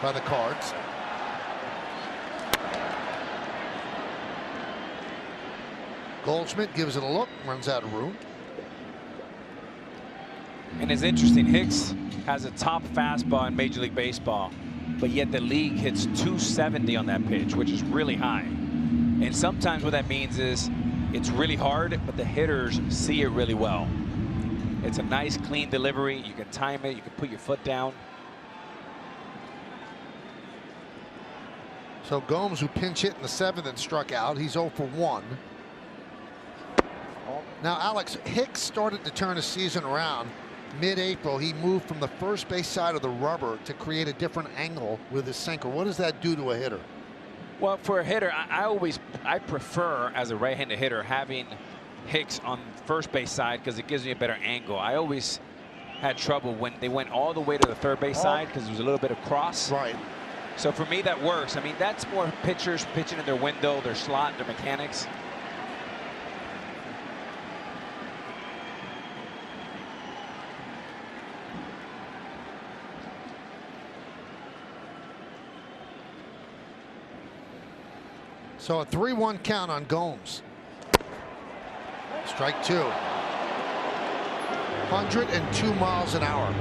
by the Cards. Goldschmidt gives it a look, runs out of room. And it's interesting, Hicks has a top fastball in Major League Baseball, but yet the league hits 270 on that pitch, which is really high. And sometimes what that means is it's really hard, but the hitters see it really well. It's a nice, clean delivery. You can time it. You can put your foot down. So Gomes, who pinch hit in the 7th and struck out, he's 0 for 1. Now, Alex, Hicks started to turn his season around mid-April. He moved from the first base side of the rubber to create a different angle with his sinker. What does that do to a hitter? Well, for a hitter, I prefer, as a right-handed hitter, having Hicks on first base side because it gives me a better angle. I always had trouble when they went all the way to the third base side because there was a little bit of cross. Right. So for me, that works. I mean, that's more pitchers pitching in their window, their slot, their mechanics. So a 3-1 count on Gomes. Strike 2. 102 miles an hour.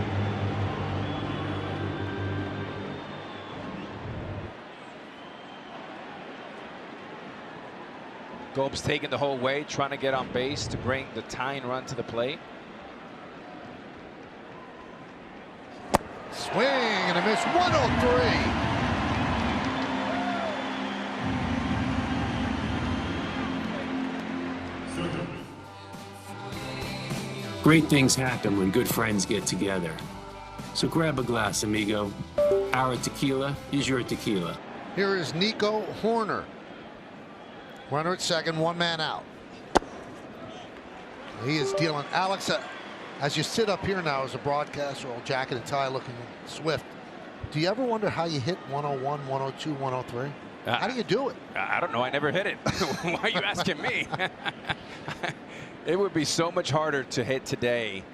Gomes taking the whole way, trying to get on base to bring the tying run to the plate. Swing and a miss. 103. Great things happen when good friends get together. So grab a glass, amigo. Our tequila is your tequila. Here is Nico Horner. Runner at second, 1 man out. He is dealing. Alex, as you sit up here now as a broadcaster, all jacket and tie looking swift, do you ever wonder how you hit 101, 102, 103? How do you do it? I don't know. I never hit it. Why are you asking me? It would be so much harder to hit today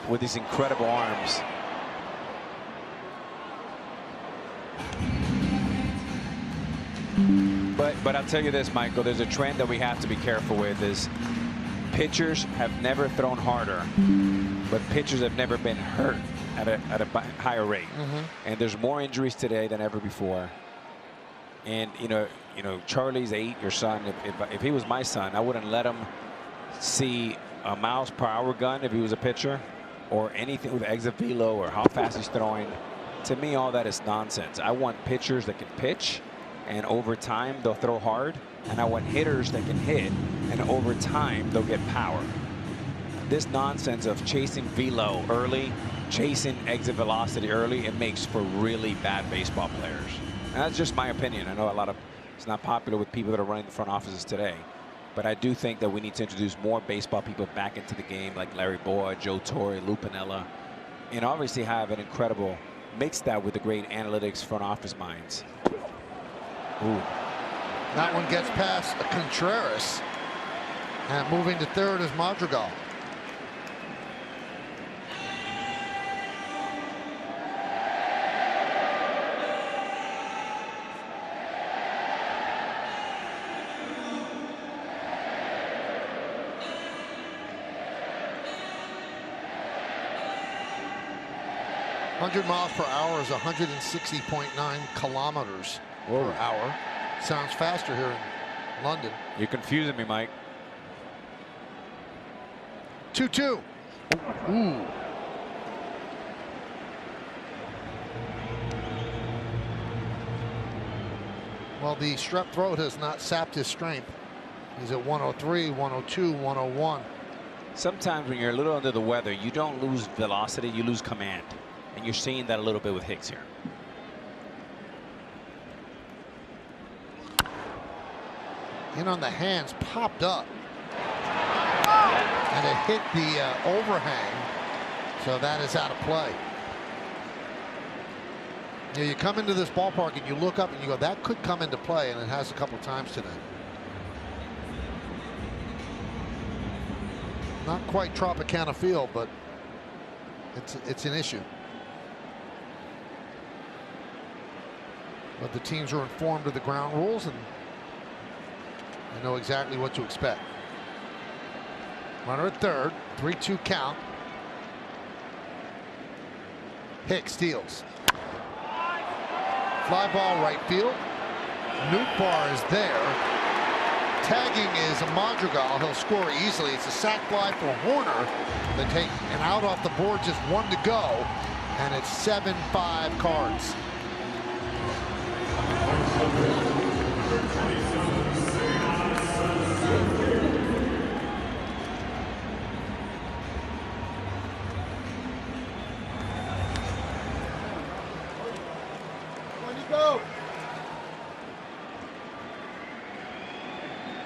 with these incredible arms. But I'll tell you this, Michael, there's a trend that we have to be careful with is pitchers have never thrown harder, but pitchers have never been hurt at a higher rate. And there's more injuries today than ever before. And, you know, Charlie's 8, your son. If he was my son, I wouldn't let him see a miles per hour gun if he was a pitcher, or anything with exit velo or how fast he's throwing. To me, all that is nonsense. I want pitchers that can pitch, and over time they'll throw hard, and I want hitters that can hit, and over time they'll get power. This nonsense of chasing velo early, chasing exit velocity early, it makes for really bad baseball players. And that's just my opinion. I know it's not popular with people that are running the front offices today. But I do think that we need to introduce more baseball people back into the game, like Larry Boyd, Joe Torre, Lou Piniella, and obviously have an incredible mix that with the great analytics front office minds. Ooh. That one gets past Contreras. And moving to third is Madrigal. miles per hour is 160.9 kilometers per hour. Sounds faster here in London. You're confusing me, Mike. 2-2. Ooh. Well, the strep throat has not sapped his strength. He's at 103, 102, 101. Sometimes when you're a little under the weather, you don't lose velocity, you lose command. And you're seeing that a little bit with Hicks here. In on the hands, popped up. And it hit the overhang. So that is out of play. You know, you come into this ballpark and you look up and you go, that could come into play, and it has a couple of times today. Not quite Tropicana field, but it's an issue. But the teams are informed of the ground rules and they know exactly what to expect. Runner at third, 3-2 count. Hicks steals. Fly ball right field. Nootbaar is there. tagging is a Madrigal. He'll score easily. It's a sac fly for Horner. They take an out off the board, just 1 to go, and it's 7-5 Cards.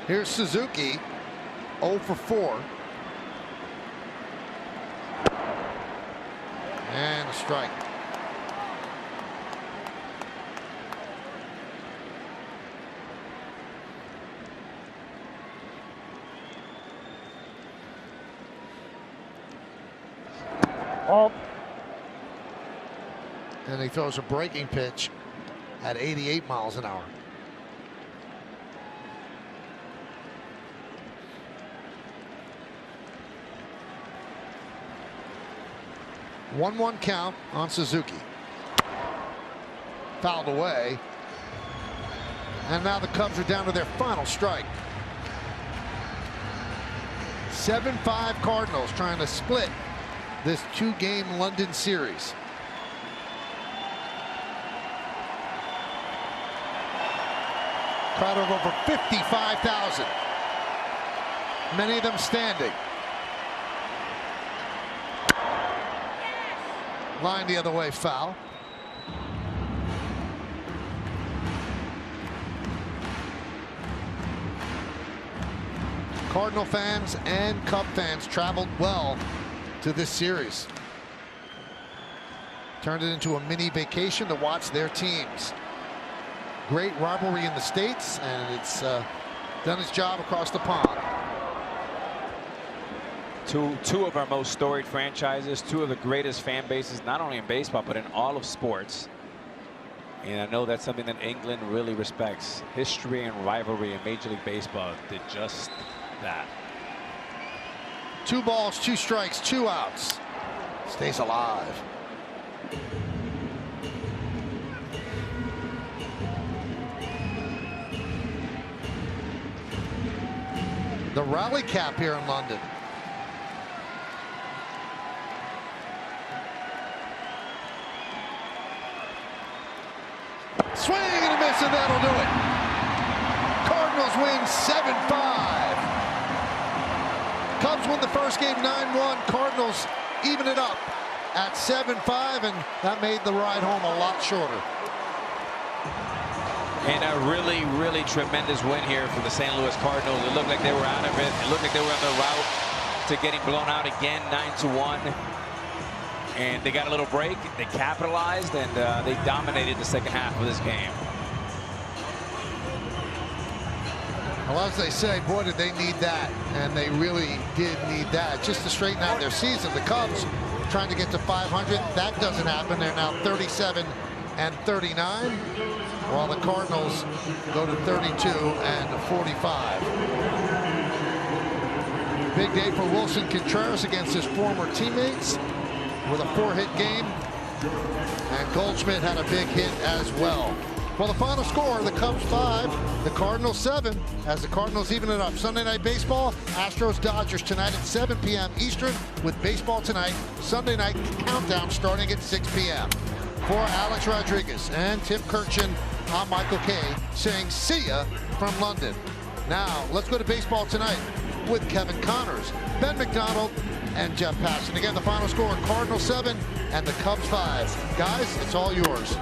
Here's Suzuki, 0 for 4. And a strike. And he throws a breaking pitch at 88 miles an hour. 1-1 count on Suzuki. Fouled away. And now the Cubs are down to their final strike. 7-5 Cardinals trying to split this 2-game London series. Crowd of over 55,000. Many of them standing. Line the other way, foul. Cardinal fans and Cub fans traveled well to this series. Turned it into a mini vacation to watch their teams. Great rivalry in the States, and it's done its job across the pond. Two of our most storied franchises, two of the greatest fan bases, not only in baseball, but in all of sports. And I know that's something that England really respects. History and rivalry in Major League Baseball did just that. 2 balls, 2 strikes, 2 outs. Stays alive. The rally cap here in London. Swing and a miss, and that'll do it. Cardinals win 7-5. Cubs win the first game 9-1. Cardinals even it up at 7-5, and that made the ride home a lot shorter. And a really, really tremendous win here for the St. Louis Cardinals. It looked like they were out of it. It looked like they were on the route to getting blown out again, 9-1. And they got a little break. They capitalized, and they dominated the second half of this game. Well, as they say, boy, did they need that. And they really did need that just to straighten out their season. The Cubs trying to get to 500. That doesn't happen. They're now 37-39, while the Cardinals go to 32-45. Big day for Wilson Contreras against his former teammates with a 4-hit game, and Goldschmidt had a big hit as well. Well, the final score, the Cubs 5, the Cardinals 7, as the Cardinals even it up. Sunday Night Baseball, Astros-Dodgers tonight at 7 p.m. Eastern with Baseball Tonight. Sunday night countdown starting at 6 p.m. For Alex Rodriguez and Tim Kirchin, I'm Michael Kay saying see ya from London. Now, let's go to Baseball Tonight with Kevin Connors, Ben McDonald, and Jeff Passan. Again, the final score, Cardinals 7 and the Cubs 5. Guys, it's all yours.